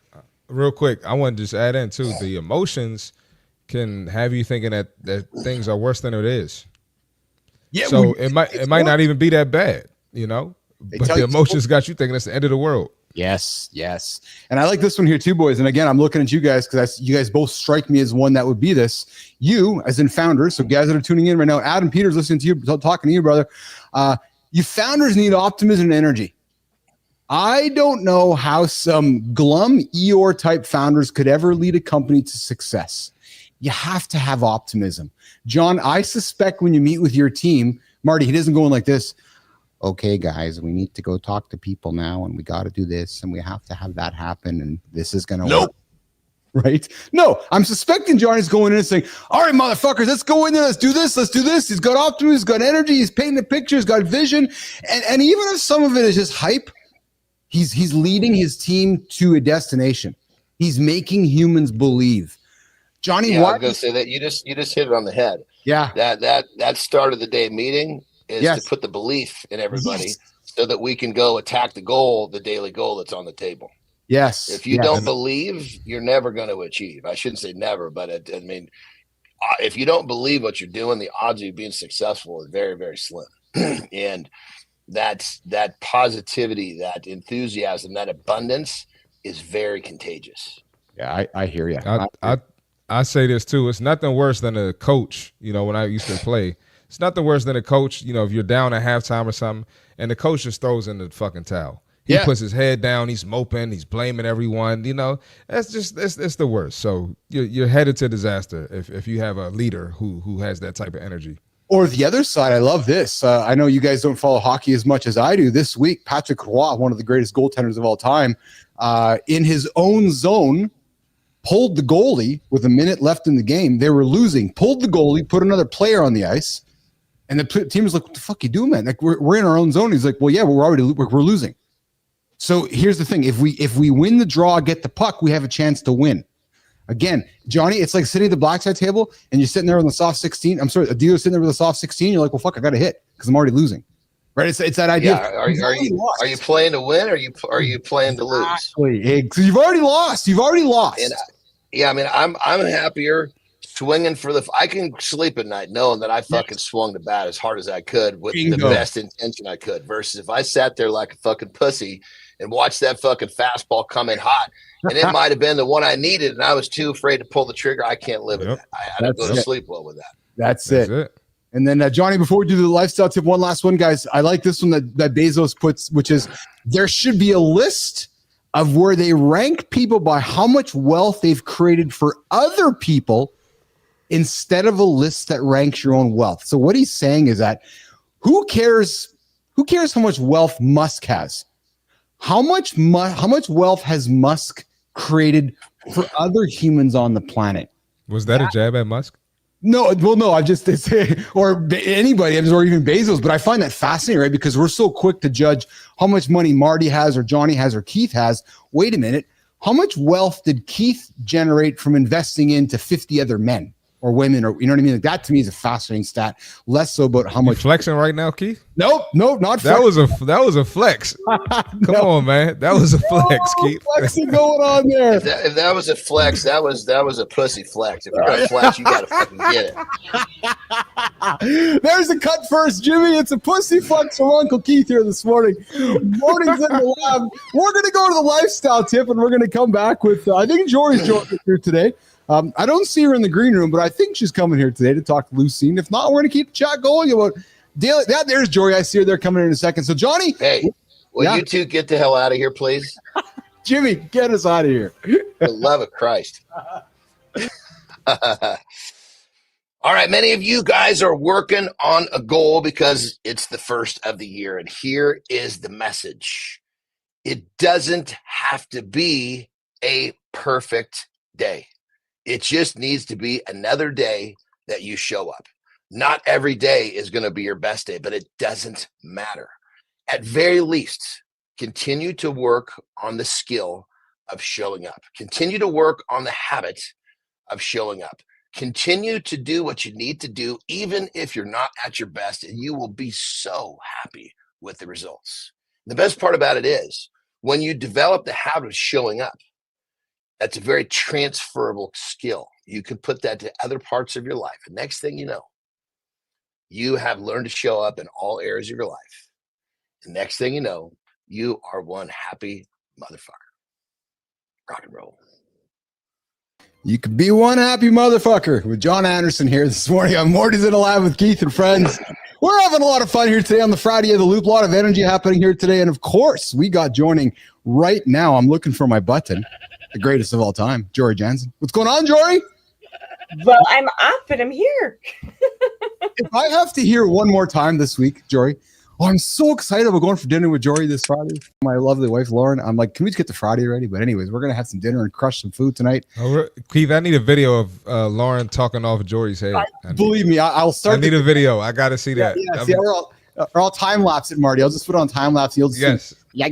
Real quick, I want to just add in too, the emotions can have you thinking that things are worse than it is. Yeah. So it might not even be that bad, but the emotions got you thinking it's the end of the world. Yes. And I like this one here too, boys. And again, I'm looking at you guys because you guys both strike me as one that would be this. You, as in founders, so guys that are tuning in right now, Adam Peters listening to you, talking to you, brother. You founders need optimism and energy. I don't know how some glum Eeyore type founders could ever lead a company to success. You have to have optimism. John, I suspect when you meet with your team, Marty, he doesn't go in like this. Okay, guys, we need to go talk to people now, and we got to do this, and we have to have that happen, and this is going to work. Right? No, I'm suspecting Johnny's going in and saying, all right, motherfuckers, let's go in there. Let's do this. He's got optimism. He's got energy. He's painting the picture. He's got vision. And even if some of it is just hype, he's leading his team to a destination. He's making humans believe. Johnny, I was going to say that you just hit it on the head. Yeah. That start of the day meeting is to put the belief in everybody so that we can go attack the daily goal that's on the table. Yes. If you don't believe, you're never going to achieve. I shouldn't say never, but if you don't believe what you're doing, the odds of you being successful is very, very slim. And that positivity, that enthusiasm, that abundance is very contagious. Yeah, I hear you. I say this too. It's nothing worse than a coach, when I used to play. It's nothing worse than a coach, if you're down at halftime or something, and the coach just throws in the fucking towel. He puts his head down, he's moping, he's blaming everyone, That's it's the worst. So you're headed to disaster if you have a leader who has that type of energy. Or the other side, I love this. I know you guys don't follow hockey as much as I do. This week, Patrick Roy, one of the greatest goaltenders of all time, in his own zone, pulled the goalie with a minute left in the game. They were losing, pulled the goalie, put another player on the ice. And the team was like, what the fuck you doing, man? Like we're in our own zone. He's like, well, yeah, we're losing. So here's the thing. If we win the draw, get the puck, we have a chance to win. Again, Johnny, it's like sitting at the black side table and you're sitting there on the soft 16. I'm sorry, a dealer sitting there with a soft 16. You're like, well, fuck, I got to hit because I'm already losing. Right? It's that idea. Yeah. Are you playing to win or are you playing to lose? Exactly. So you've already lost. And I'm happier swinging for I can sleep at night knowing that I fucking swung the bat as hard as I could with the best intention I could versus if I sat there like a fucking pussy and watched that fucking fastball come in hot and it might have been the one I needed and I was too afraid to pull the trigger. I can't live with that. I had to go to sleep well with that. That's it. And then Johnny, before we do the lifestyle tip, one last one, guys. I like this one that Bezos puts, which is there should be a list of where they rank people by how much wealth they've created for other people instead of a list that ranks your own wealth. So what he's saying is that who cares how much wealth Musk has? How much wealth has Musk created for other humans on the planet? Was that a jab at Musk? No, well, no, or anybody, or even Bezos, but I find that fascinating, right? Because we're so quick to judge how much money Marty has or Johnny has or Keith has. Wait a minute. How much wealth did Keith generate from investing into 50 other men? or women, or you know what I mean? Like that to me is a fascinating stat. Less so about how You much flexing right now, Keith? Nope, not That was a flex. Come on, man. That was a flex, Keith. flexing going on there. If that was a flex, that was a pussy flex. If you're gonna flex, you gotta fucking get it. There's a cut first, Jimmy. It's a pussy flex from Uncle Keith here this morning. Mornings in the lab. We're going to go to the lifestyle tip, and we're going to come back with, I think Jory's joining us here today. I don't see her in the green room, but I think she's coming here today to talk to Leucine. If not, we're going to keep the chat going about daily. There's Jory. I see her there coming in a second. So, Johnny. Hey, will you two get the hell out of here, please? Jimmy, get us out of here. For the love of Christ. All right, many of you guys are working on a goal because it's the first of the year. And here is the message. It doesn't have to be a perfect day. It just needs to be another day that you show up. Not every day is going to be your best day, but it doesn't matter. At very least, continue to work on the skill of showing up. Continue to work on the habit of showing up. Continue to do what you need to do, even if you're not at your best, and you will be so happy with the results. The best part about it is when you develop the habit of showing up, that's a very transferable skill. You can put that to other parts of your life. And next thing you know, you have learned to show up in all areas of your life. And next thing you know, you are one happy motherfucker. Rock and roll. You could be one happy motherfucker with John Anderson here this morning on Mornings in the Lab with Keith and friends. We're having a lot of fun here today on the Friday of the Loop. A lot of energy happening here today. And of course, we got joining right now. I'm looking for my button. The greatest of all time, Jory Jansen. What's going on, Jory? Well, I'm up and I'm here. If I have to hear one more time this week, Jory, I'm so excited about going for dinner with Jory this Friday. My lovely wife, Lauren. I'm like, can we just get the Friday ready? But anyways, we're going to have some dinner and crush some food tonight. Keith, I need a video of Lauren talking off Jory's head. Believe me, I'll start. I need a video. I got to see that. Yeah, see, I'll time lapse it, Marty. I'll just put it on time lapse. You'll just yes. Yeah.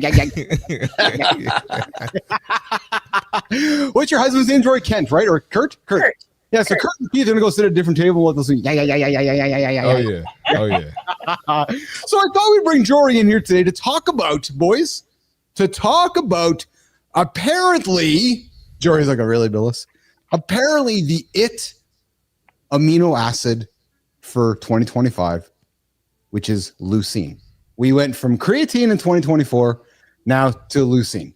What's your husband's name, Jory? Kent, right? Or Kurt? Kurt. Yeah, so Kurt and Keith are going to go sit at a different table with us. Oh, yeah. Oh, yeah. So I thought we'd bring Jory in here today to talk about, boys, apparently, Jory's like, really, Billis? Apparently the amino acid for 2025, which is leucine. We went from creatine in 2024 now to leucine.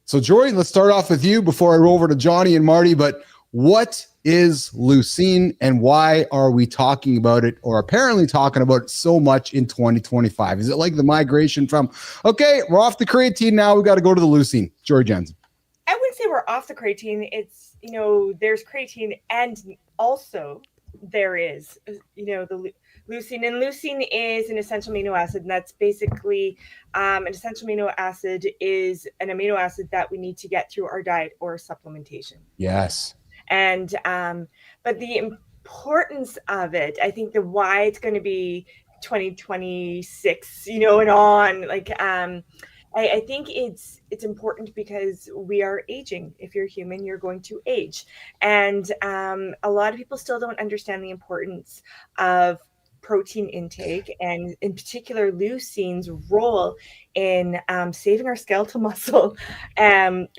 So, Jory, let's start off with you before I roll over to Johnny and Marty. But what is leucine and why are we talking about it, or apparently talking about it so much in 2025? Is it like the migration from, okay, we're off the creatine now, we got to go to the leucine? Jory Jansen. I wouldn't say we're off the creatine. It's, there's creatine and also there is, the leucine. And leucine is an essential amino acid, and that's basically an essential amino acid is an amino acid that we need to get through our diet or supplementation. Yes. And but the importance of it, I think the why it's going to be 2026, and on, I think it's important because we are aging. If you're human, you're going to age. And a lot of people still don't understand the importance of protein intake, and in particular leucine's role in saving our skeletal muscle,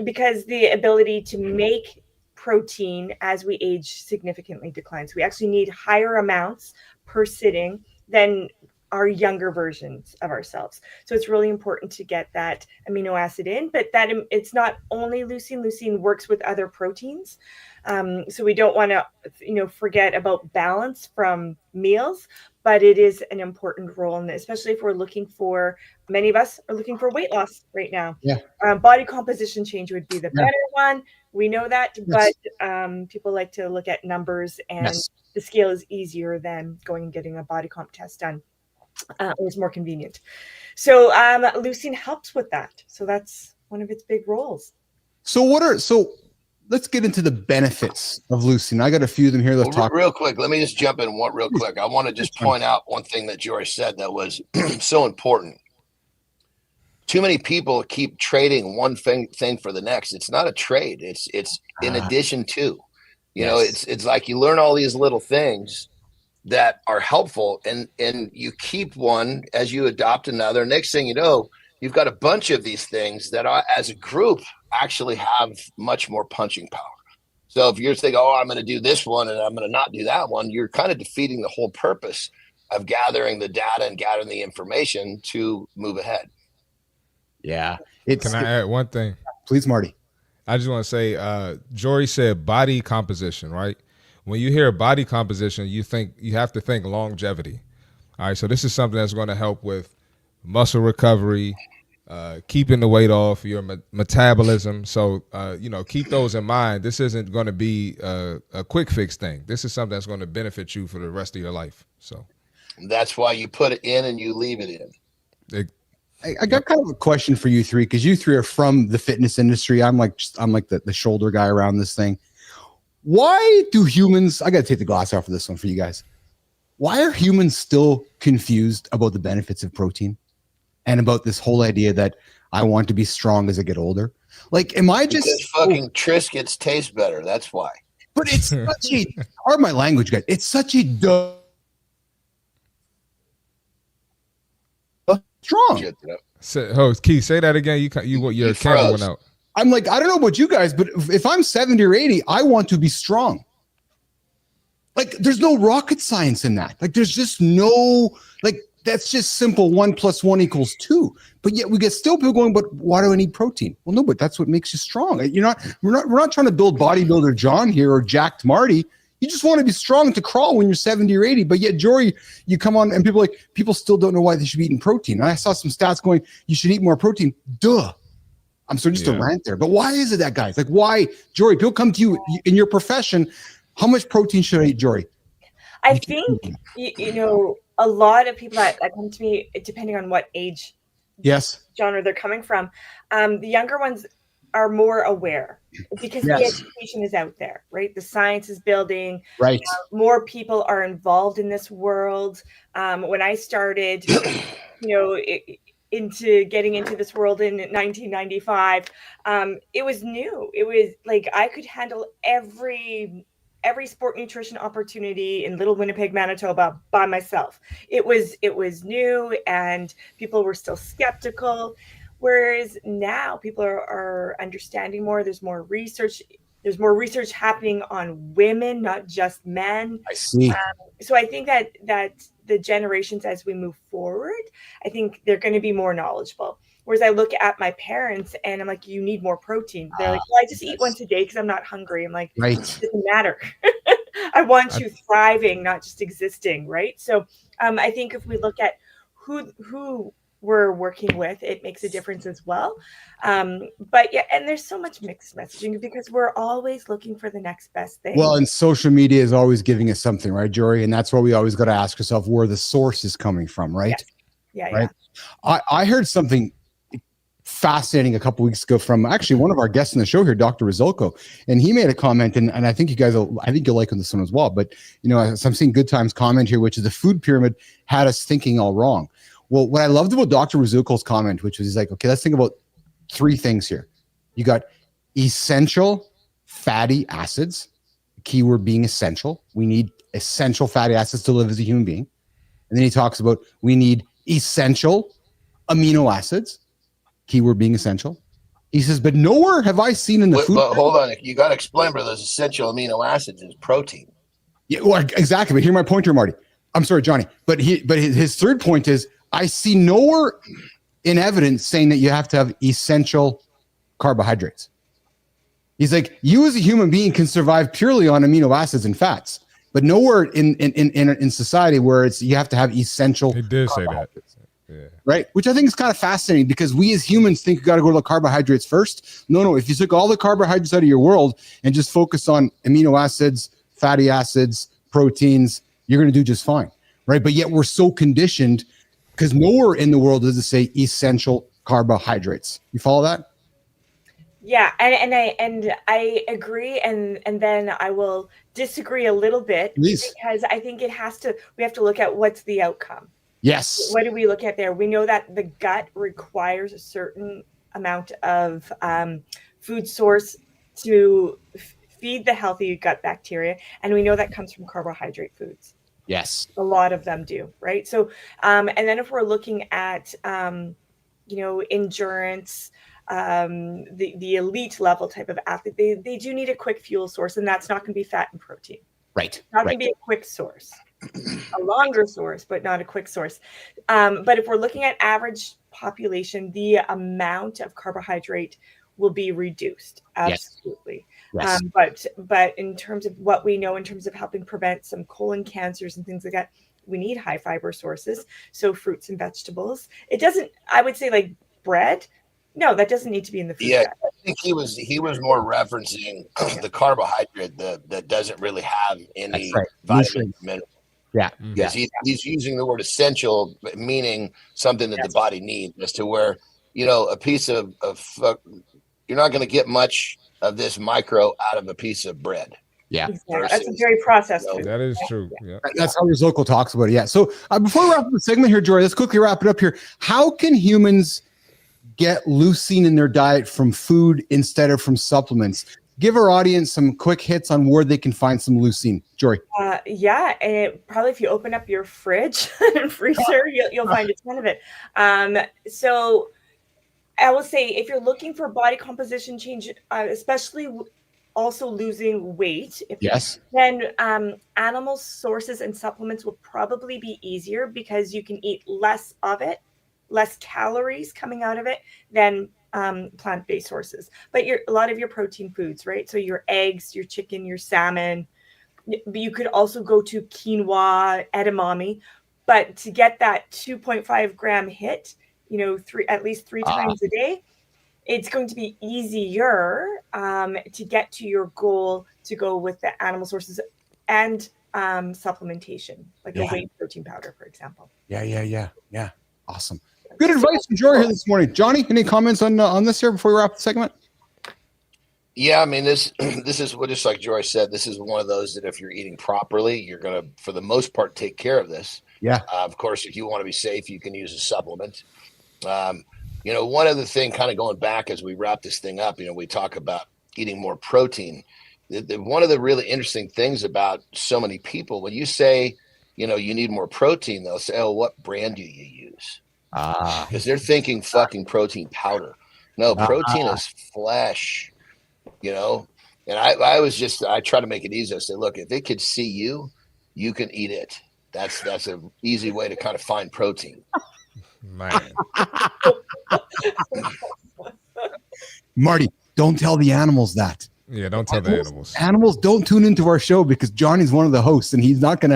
because the ability to make protein as we age significantly declines. We actually need higher amounts per sitting than our younger versions of ourselves. So it's really important to get that amino acid in, but that it's not only leucine. Leucine works with other proteins. So we don't want to, forget about balance from meals, but it is an important role, and especially if we're many of us are looking for weight loss right now. Yeah. Body composition change would be the better one. We know that, yes. But people like to look at numbers, and yes. The scale is easier than going and getting a body comp test done. It's more convenient. So leucine helps with that. So that's one of its big roles. So let's get into the benefits of leucine. I got a few of them here. Let's talk real quick. Let me just jump in real quick. I want to just point out one thing that Jory said that was so important. Too many people keep trading one thing for the next. It's not a trade. It's in addition to. You know, it's like you learn all these little things that are helpful, and you keep one as you adopt another. Next thing you know, you've got a bunch of these things that are, as a group, actually have much more punching power. So if you're thinking, oh, I'm going to do this one and I'm going to not do that one, you're kind of defeating the whole purpose of gathering the data and gathering the information to move ahead. Yeah. Can I add one thing? Please, Marty. I just want to say, Jory said body composition, right? When you hear body composition, you have to think longevity. All right, so this is something that's going to help with muscle recovery, keeping the weight off, your metabolism. So, keep those in mind. This isn't going to be a quick fix thing. This is something that's going to benefit you for the rest of your life. So that's why you put it in and you leave it in. I got kind of a question for you three, because you three are from the fitness industry. I'm like the shoulder guy around this thing. Why do humans, I got to take the glass off for this one for you guys. Why are humans still confused about the benefits of protein and about this whole idea that I want to be strong as I get older? Like, am I just because fucking Triscuits taste better? That's why. But it's such a, pardon my language, guys. It's such a strong. Keith, say that again. Your camera went out. I'm like, I don't know about you guys, but if I'm 70 or 80, I want to be strong. Like, there's no rocket science in that. Like, there's just no, like, that's just simple. 1 + 1 = 2. But yet we get still people going, but why do I need protein? Well, no, but that's what makes you strong. We're not trying to build bodybuilder John here or jacked Marty. You just want to be strong to crawl when you're 70 or 80. But yet, Jory, you come on and people still don't know why they should be eating protein. And I saw some stats going, you should eat more protein. Duh. I'm sorry, just a rant there. But why is it that, guys? Like, why, Jory, people come to you in your profession, how much protein should I eat, Jory? I think, a lot of people that come to me, depending on what age genre they're coming from, the younger ones are more aware because the education is out there, right? The science is building. Right. More people are involved in this world. When I started, into getting into this world in 1995, it was new. It was like I could handle every sport nutrition opportunity in Little Winnipeg, Manitoba by myself. It was new and people were still skeptical. Whereas now people are understanding more. There's more research. There's more research happening on women, not just men. I see. So I think that the generations as we move forward, I think they're going to be more knowledgeable. Whereas I look at my parents and I'm like, you need more protein. They're like, well, I just eat once a day because I'm not hungry. I'm like, right. It doesn't matter. I want you thriving, not just existing, right? So I think if we look at who we're working with, it makes a difference as well. But yeah, and there's so much mixed messaging because we're always looking for the next best thing. Well, and social media is always giving us something, right, Jory? And that's why we always got to ask ourselves where the source is coming from, right? Yes. Yeah, right. Yeah. I heard something fascinating a couple weeks ago from actually one of our guests in the show here, Dr. Rizolko, and he made a comment, and I think you'll like this one as well. But so I'm seeing Good Times comment here, which is the food pyramid had us thinking all wrong. Well, what I loved about Dr. Rizolko's comment, which was he's like, okay, let's think about 3 things here. You got essential fatty acids, keyword being essential. We need essential fatty acids to live as a human being. And then he talks about we need essential amino acids, keyword being essential. He says, but nowhere have I seen in the food. But hold on, you got to explain where those essential amino acids is protein. Yeah, well, exactly. But here's my point here, Marty. I'm sorry, Johnny. But his third point is I see nowhere in evidence saying that you have to have essential carbohydrates. He's like, you as a human being can survive purely on amino acids and fats, but nowhere in society where you have to have essential. He did say that. Yeah. Right. Which I think is kind of fascinating because we as humans think you got to go to the carbohydrates first. No. If you took all the carbohydrates out of your world and just focus on amino acids, fatty acids, proteins, you're going to do just fine. Right. But yet we're so conditioned because nowhere in the world does it say essential carbohydrates. You follow that? Yeah, and I agree, and then I will disagree a little bit. Please. Because I think we have to look at what's the outcome. Yes. What do we look at there? We know that the gut requires a certain amount of food source to feed the healthy gut bacteria. And we know that comes from carbohydrate foods. Yes. A lot of them do, right? So, and then if we're looking at, endurance, the elite level type of athlete, they do need a quick fuel source, and that's not going to be fat and protein. Right. Not going to be a quick source, a longer source, but not a quick source. But if we're looking at average population, the amount of carbohydrate will be reduced. Absolutely. Yes. But in terms of what we know in terms of helping prevent some colon cancers and things like that, we need high fiber sources. So fruits and vegetables. It doesn't, I would say, like bread. No, that doesn't need to be in the food. Yeah, I think he was more referencing the carbohydrate that doesn't really have any vitamins, minerals. Yeah, because he's using the word essential, meaning something that the body needs. As to where a piece of you're not going to get much of this micro out of a piece of bread. Yeah, exactly. That's a very processed food. That is true. Yeah. That's how Rizzoco talks about it. Yeah. So before we wrap up the segment here, Jory, let's quickly wrap it up here. How can humans get leucine in their diet from food instead of from supplements? Give our audience some quick hits on where they can find some leucine. Jory. And probably if you open up your fridge and freezer, you'll find a ton of it. So I will say, if you're looking for body composition change, especially also losing weight, then animal sources and supplements will probably be easier because you can eat less of it, less calories coming out of it than plant-based sources. But a lot of your protein foods, right? So your eggs, your chicken, your salmon. You could also go to quinoa, edamame, but to get that 2.5 gram hit, at least three times a day, it's going to be easier to get to your goal to go with the animal sources and supplementation, like a whey protein powder, for example. Yeah. Awesome. Good advice from Jory here this morning. Johnny, any comments on this here before we wrap the segment? Yeah, I mean, this is what, just like Jory said, this is one of those that if you're eating properly, you're going to, for the most part, take care of this. Yeah. Of course, if you want to be safe, you can use a supplement. One other thing, kind of going back as we wrap this thing up, we talk about eating more protein. One of the really interesting things about so many people, when you say, you need more protein, they'll say, oh, what brand do you use? Because they're thinking fucking protein powder. No, protein is flesh, and I try to make it easy. I say, look, if it could see you, you can eat it. That's an easy way to kind of find protein. Man. Marty, don't tell the animals that. Yeah, don't tell the animals. Animals don't tune into our show because Johnny's one of the hosts, and you're not going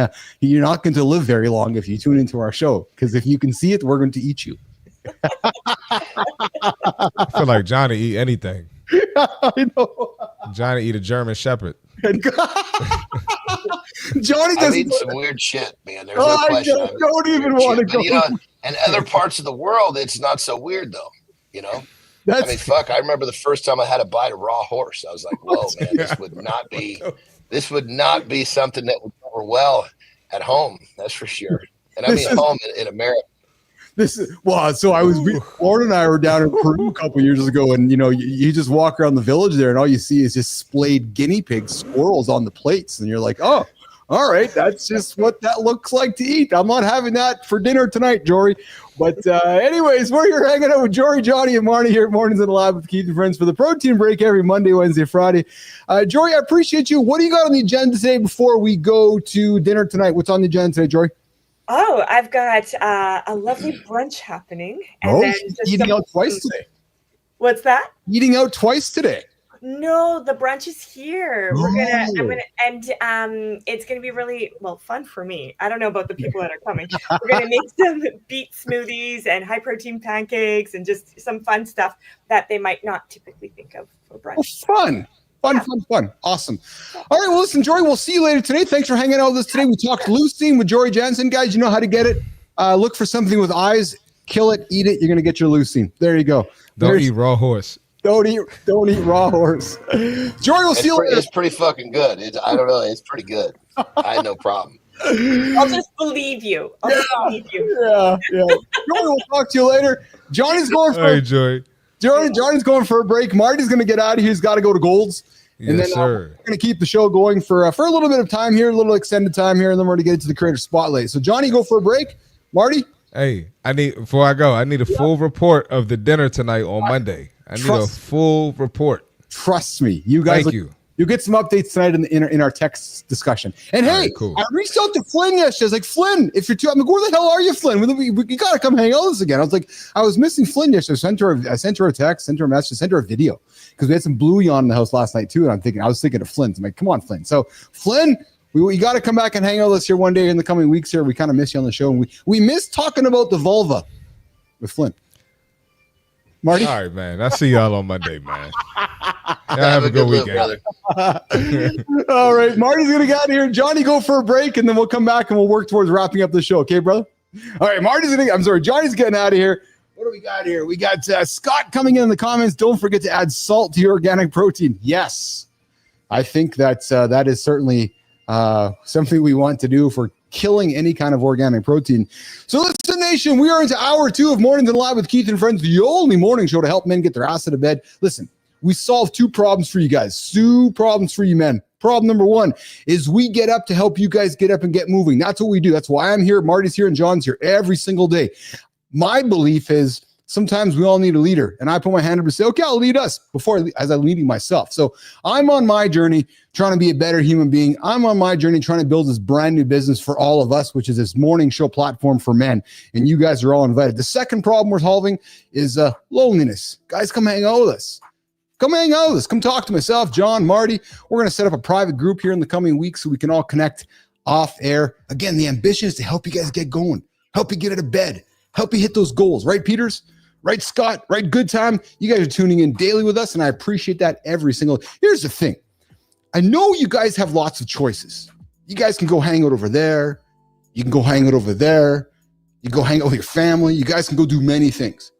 to live very long if you tune into our show. Because if you can see it, we're going to eat you. I feel like Johnny eat anything. I know. Johnny eat a German Shepherd. Johnny does eating some weird shit, man. There's no question. I don't even want to go. And other parts of the world, it's not so weird though. I remember the first time I had a bite of raw horse. I was like, whoa, man, this would not be something that would go over well at home. That's for sure. And I mean home in America. Lauren and I were down in Peru a couple years ago, and you just walk around the village there, and all you see is just splayed guinea pig squirrels on the plates, and you're like, oh, all right, that's just what that looks like to eat. I'm not having that for dinner tonight, Jory. But anyways, we're here hanging out with Jory, Johnny, and Marty here at Mornings in the Lab with Keith and Friends for the Protein Break every Monday, Wednesday, Friday. Jory, I appreciate you. What do you got on the agenda today before we go to dinner tonight? What's on the agenda today, Jory? Oh, I've got a lovely brunch happening. And then eating out twice today. What's that? Eating out twice today. No, the brunch is here. It's gonna be really fun for me. I don't know about the people that are coming. We're gonna make some beet smoothies and high protein pancakes and just some fun stuff that they might not typically think of for brunch. Fun. Awesome. All right, well, listen, Jory, we'll see you later today. Thanks for hanging out with us today. We talked leucine with Jory Jansen. Guys, you know how to get it. Look for something with eyes, kill it, eat it. You're going to get your leucine. There you go. Don't eat raw horse. Don't eat raw horse. Jory, we'll see you later. It's pretty fucking good. I don't know. It's pretty good. I had no problem. I'll just believe you. Yeah. Jory, we'll talk to you later. Johnny's going for Jory. Johnny's going for a break. Marty's going to get out of here. He's got to go to Gold's. And Yes, then sir. we're going to keep the show going for a little bit of time here, a little extended time here, and then we're going to get into the creator spotlight. So, Johnny, go for a break. Marty? Hey, before I go, I need a full report of the dinner tonight on Monday. I need a full report. Trust me. You guys. Thank you. You'll get some updates tonight in our text discussion. And hey, right, cool. I reached out to Flynn yesterday. I was like, Flynn, if you're I'm like, where the hell are you, Flynn? You got to come hang out with us again. I was like, I was missing Flynn yesterday. I sent her a text, sent her a message, sent her a video because we had some Bluey on in the house last night too. And I was thinking of Flynn. I'm like, come on, Flynn. So Flynn, we got to come back and hang out with us here one day in the coming weeks here. We kind of miss you on the show. And we miss talking about the vulva with Flynn. Marty? All right, man. I'll see y'all on Monday, man. Y'all have a good weekend. brother. All right. Marty's going to get out of here. Johnny, go for a break, and then we'll come back and we'll work towards wrapping up the show. Okay, brother? All right. Johnny's getting out of here. What do we got here? We got Scott coming in the comments. Don't forget to add salt to your organic protein. Yes. I think that is certainly something we want to do for killing any kind of organic protein. So listen, nation, we are into hour 2 of Mornings and Live with Keith and Friends, the only morning show to help men get their ass out of bed. Listen, we solve 2 problems for you guys. 2 problems for you men. Problem number 1 is we get up to help you guys get up and get moving. That's what we do. That's why I'm here. Marty's here and John's here every single day. My belief is sometimes we all need a leader, and I put my hand up and say, okay, I'll lead us as I'm leading myself. So I'm on my journey trying to be a better human being. I'm on my journey trying to build this brand new business for all of us, which is this morning show platform for men. And you guys are all invited. The second problem we're solving is loneliness. Guys, come hang out with us. Come hang out with us. Come talk to myself, John, Marty. We're going to set up a private group here in the coming weeks so we can all connect off air. Again, the ambition is to help you guys get going, help you get out of bed, help you hit those goals. Right, Peters? Right, Scott? Right, good time? You guys are tuning in daily with us, and I appreciate that every single. Here's the thing. I know you guys have lots of choices. You guys can go hang out over there. You can go hang out over there. You can go hang out with your family. You guys can go do many things.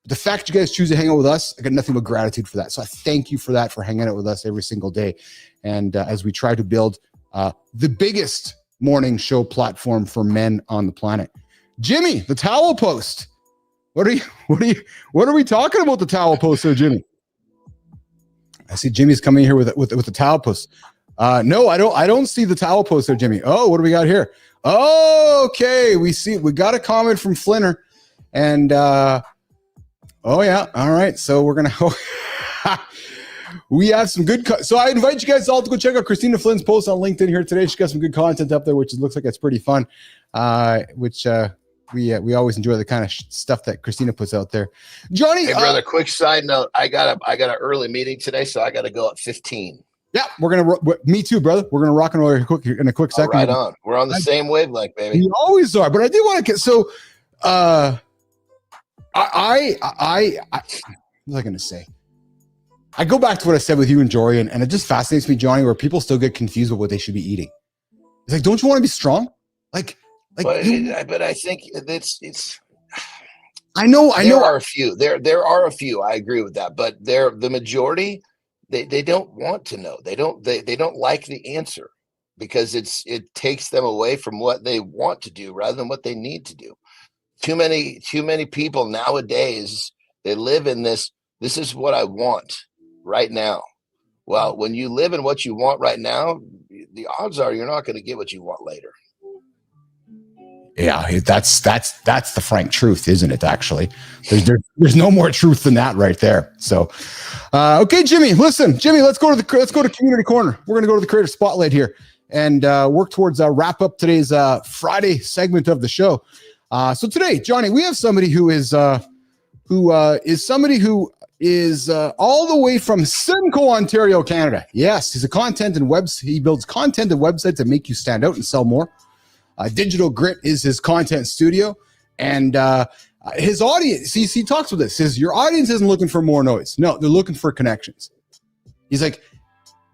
But the fact you guys choose to hang out with us, I got nothing but gratitude for that. So I thank you for that, for hanging out with us every single day. And as we try to build the biggest morning show platform for men on the planet. Jimmy, the towel post. What are we talking about the towel post there, Jimmy? I see Jimmy's coming here with the towel post. No, I don't see the towel post there, Jimmy. Oh, what do we got here? Oh, okay. We got a comment from Flinner, and oh yeah. All right. So we're going to, we have some good, so I invite you guys all to go check out Christina Flynn's post on LinkedIn here today. She's got some good content up there, which looks like it's pretty fun, we always enjoy the kind of stuff that Christina puts out there. Johnny, hey brother, quick side note. I got an early meeting today, so I got to go at 15. Yeah, me too, brother. We're gonna rock and roll in a quick second. Right on. We're on the same wavelength, baby. We always are, but I do want to get so. What was I gonna say? I go back to what I said with you and Jory, and it just fascinates me, Johnny, where people still get confused with what they should be eating. It's like, don't you want to be strong? But I think it's. I know. There are a few. There are a few. I agree with that, but the majority. They don't want to know. They don't like the answer because it takes them away from what they want to do rather than what they need to do. Too many people nowadays, they live in this is what I want right now. Well, when you live in what you want right now, the odds are you're not going to get what you want later. Yeah, that's the frank truth, isn't it? Actually, there's no more truth than that right there. So, okay, Jimmy, listen, let's go to community corner. We're gonna go to the creator spotlight here and work towards wrap up today's Friday segment of the show. So today, Johnny, we have somebody who is all the way from Simcoe, Ontario, Canada. Yes, he's he builds content and websites that make you stand out and sell more. Digital Grit is his content studio, and his audience, he talks with this, says your audience isn't looking for more noise. No, they're looking for connections. He's like,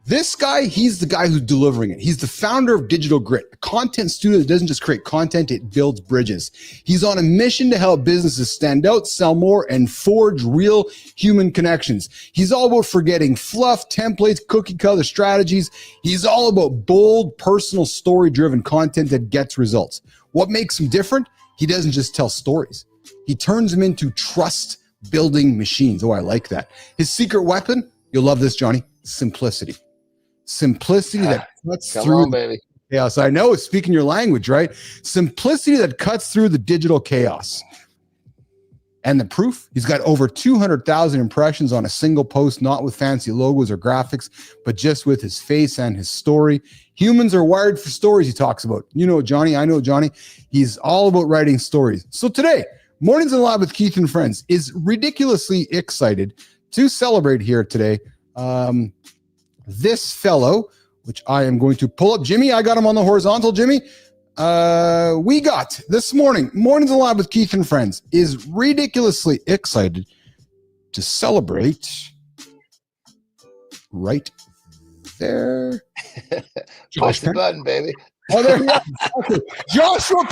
this guy, he's the guy who's delivering it. He's the founder of Digital Grit, a content studio that doesn't just create content, it builds bridges. He's on a mission to help businesses stand out, sell more, and forge real human connections. He's all about forgetting fluff, templates, cookie cutter strategies. He's all about bold, personal, story-driven content that gets results. What makes him different? He doesn't just tell stories. He turns them into trust-building machines. Oh, I like that. His secret weapon, you'll love this, Johnny, simplicity. Simplicity that cuts Come through on, baby. chaos. I know it's speaking your language, right? Simplicity that cuts through the digital chaos. And the proof, he's got over 200,000 impressions on a single post, not with fancy logos or graphics, but just with his face and his story. Humans are wired for stories, he talks about. You know Johnny, I know Johnny. He's all about writing stories. So today, Mornings in the Lab with Keith and Friends is ridiculously excited to celebrate here today. This fellow, which I am going to pull up. Jimmy, I got him on the horizontal, Jimmy. We got this morning, Mornings in the Lab with Keith and Friends is ridiculously excited to celebrate right there. Push the button, baby. Oh, there you go. Okay. Joshua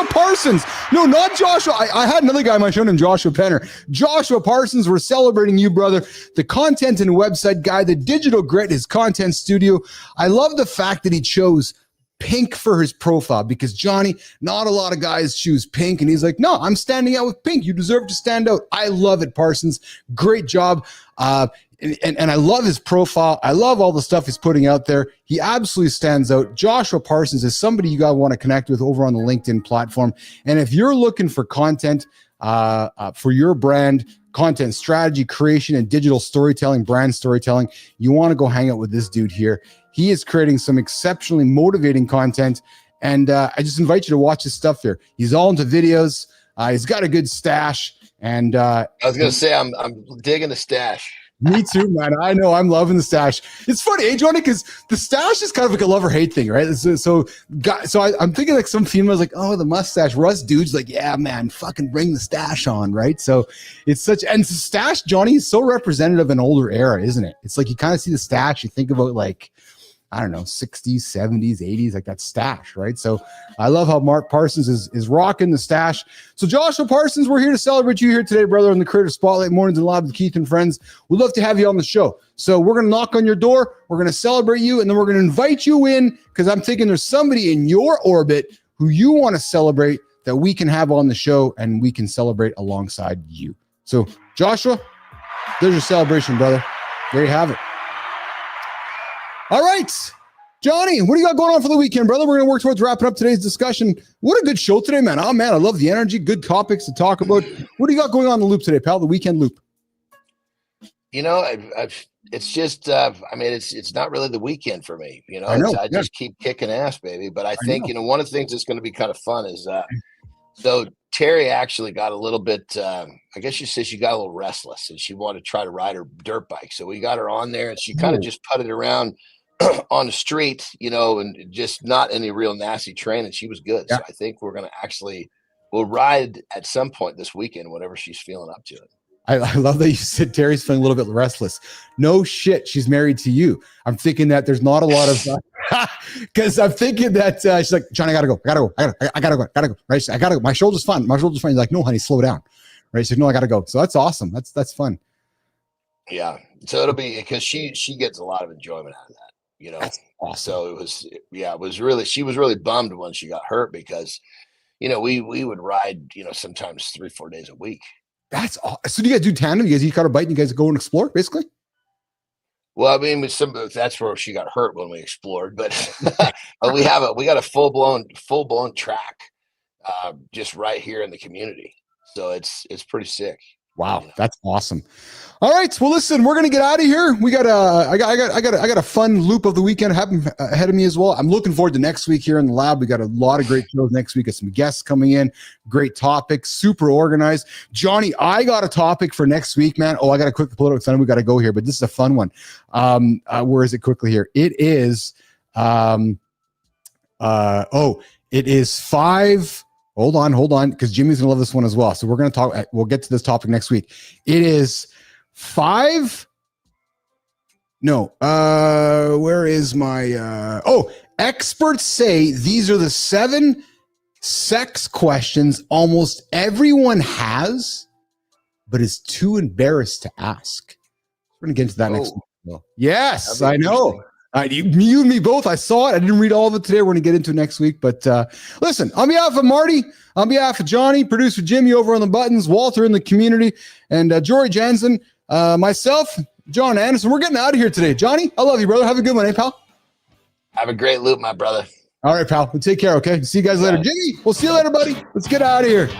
Parsons. No, not Joshua. I had another guy on my show named Joshua Penner. Joshua Parsons, we're celebrating you, brother. The content and website guy, the digital grit, his content studio. I love the fact that he chose pink for his profile because Johnny, not a lot of guys choose pink. And he's like, no, I'm standing out with pink. You deserve to stand out. I love it, Parsons. Great job. And I love his profile. I love all the stuff he's putting out there. He absolutely stands out. Joshua Parsons is somebody you got to want to connect with over on the LinkedIn platform. And if you're looking for content for your brand, content strategy, creation, and digital storytelling, brand storytelling, you want to go hang out with this dude here. He is creating some exceptionally motivating content. And I just invite you to watch his stuff here. He's all into videos. He's got a good stash. And I was going to say, I'm digging the stash. Me too, man. I know. I'm loving the stash. It's funny, Johnny, because the stash is kind of like a love or hate thing, right? I'm thinking like some females like, oh, the mustache. Russ dudes like, yeah, man, fucking bring the stash on, right? So it's such, and the stash, Johnny, is so representative of an older era, isn't it? It's like you kind of see the stash, you think about like, I don't know, 60s, 70s, 80s, like that stash, right? So I love how Mark Parsons is rocking the stash. So Joshua Parsons, we're here to celebrate you here today, brother, on the Creator Spotlight Mornings in the Lab with Keith and Friends. We'd love to have you on the show. So we're going to knock on your door. We're going to celebrate you, and then we're going to invite you in because I'm thinking there's somebody in your orbit who you want to celebrate that we can have on the show and we can celebrate alongside you. So Joshua, there's your celebration, brother. There you have it. All right, Johnny, what do you got going on for the weekend, brother? We're going to work towards wrapping up today's discussion. What a good show today, man. Oh, man, I love the energy. Good topics to talk about. What do you got going on in the loop today, pal? The weekend loop. You know, it's just, it's not really the weekend for me. You know, I just keep kicking ass, baby. But I think, one of the things that's going to be kind of fun is, so Terry actually got a little bit, I guess she says she got a little restless and she wanted to try to ride her dirt bike. So we got her on there and she kind of just putted around on the street, and just not any real nasty training. She was good. Yeah. So I think we're going to we'll ride at some point this weekend, whenever she's feeling up to it. I love that you said Terry's feeling a little bit restless. No shit, she's married to you. I'm thinking that there's not a lot of, because I'm thinking that she's like, John, I gotta go. Right? I gotta go. My shoulder's fine. He's like, no, honey, slow down. Right? She's like, no, I gotta go. So that's awesome. That's fun. Yeah. So it'll be because she gets a lot of enjoyment out of that. That's awesome. So she was really bummed when she got hurt because, we would ride, sometimes 3-4 days a week. That's awesome. So do you guys do tandem? You guys eat car a bike and you guys go and explore basically? Well, I mean, that's where she got hurt when we explored, but we got a full blown track, just right here in the community. So it's pretty sick. Wow, that's awesome. All right, well, listen, we're gonna get out of here. We got I got a fun loop of the weekend ahead of me as well. I'm looking forward to next week here in the lab. We got a lot of great shows next week. Got some guests coming in, great topics, super organized. Johnny, I got a topic for next week, man. Oh, I got a quick political sign. We got to go here, but this is a fun one. Where is it quickly here? It is. It is 5. Hold on, because Jimmy's gonna love this one as well. So we're gonna talk. We'll get to this topic next week. It is 5. No, where is my? Experts say these are the 7 sex questions almost everyone has, but is too embarrassed to ask. We're gonna get into that next week. Yes, I know. You and me both. I saw it. I didn't read all of it today. We're going to get into it next week. But listen, on behalf of Marty, on behalf of Johnny, producer Jimmy over on the buttons, Walter in the community, and Jory Jansen, myself, John Anderson. We're getting out of here today. Johnny, I love you, brother. Have a good one, eh, pal? Have a great loop, my brother. All right, pal. Take care, okay? See you guys later. Jimmy, we'll see you later, buddy. Let's get out of here.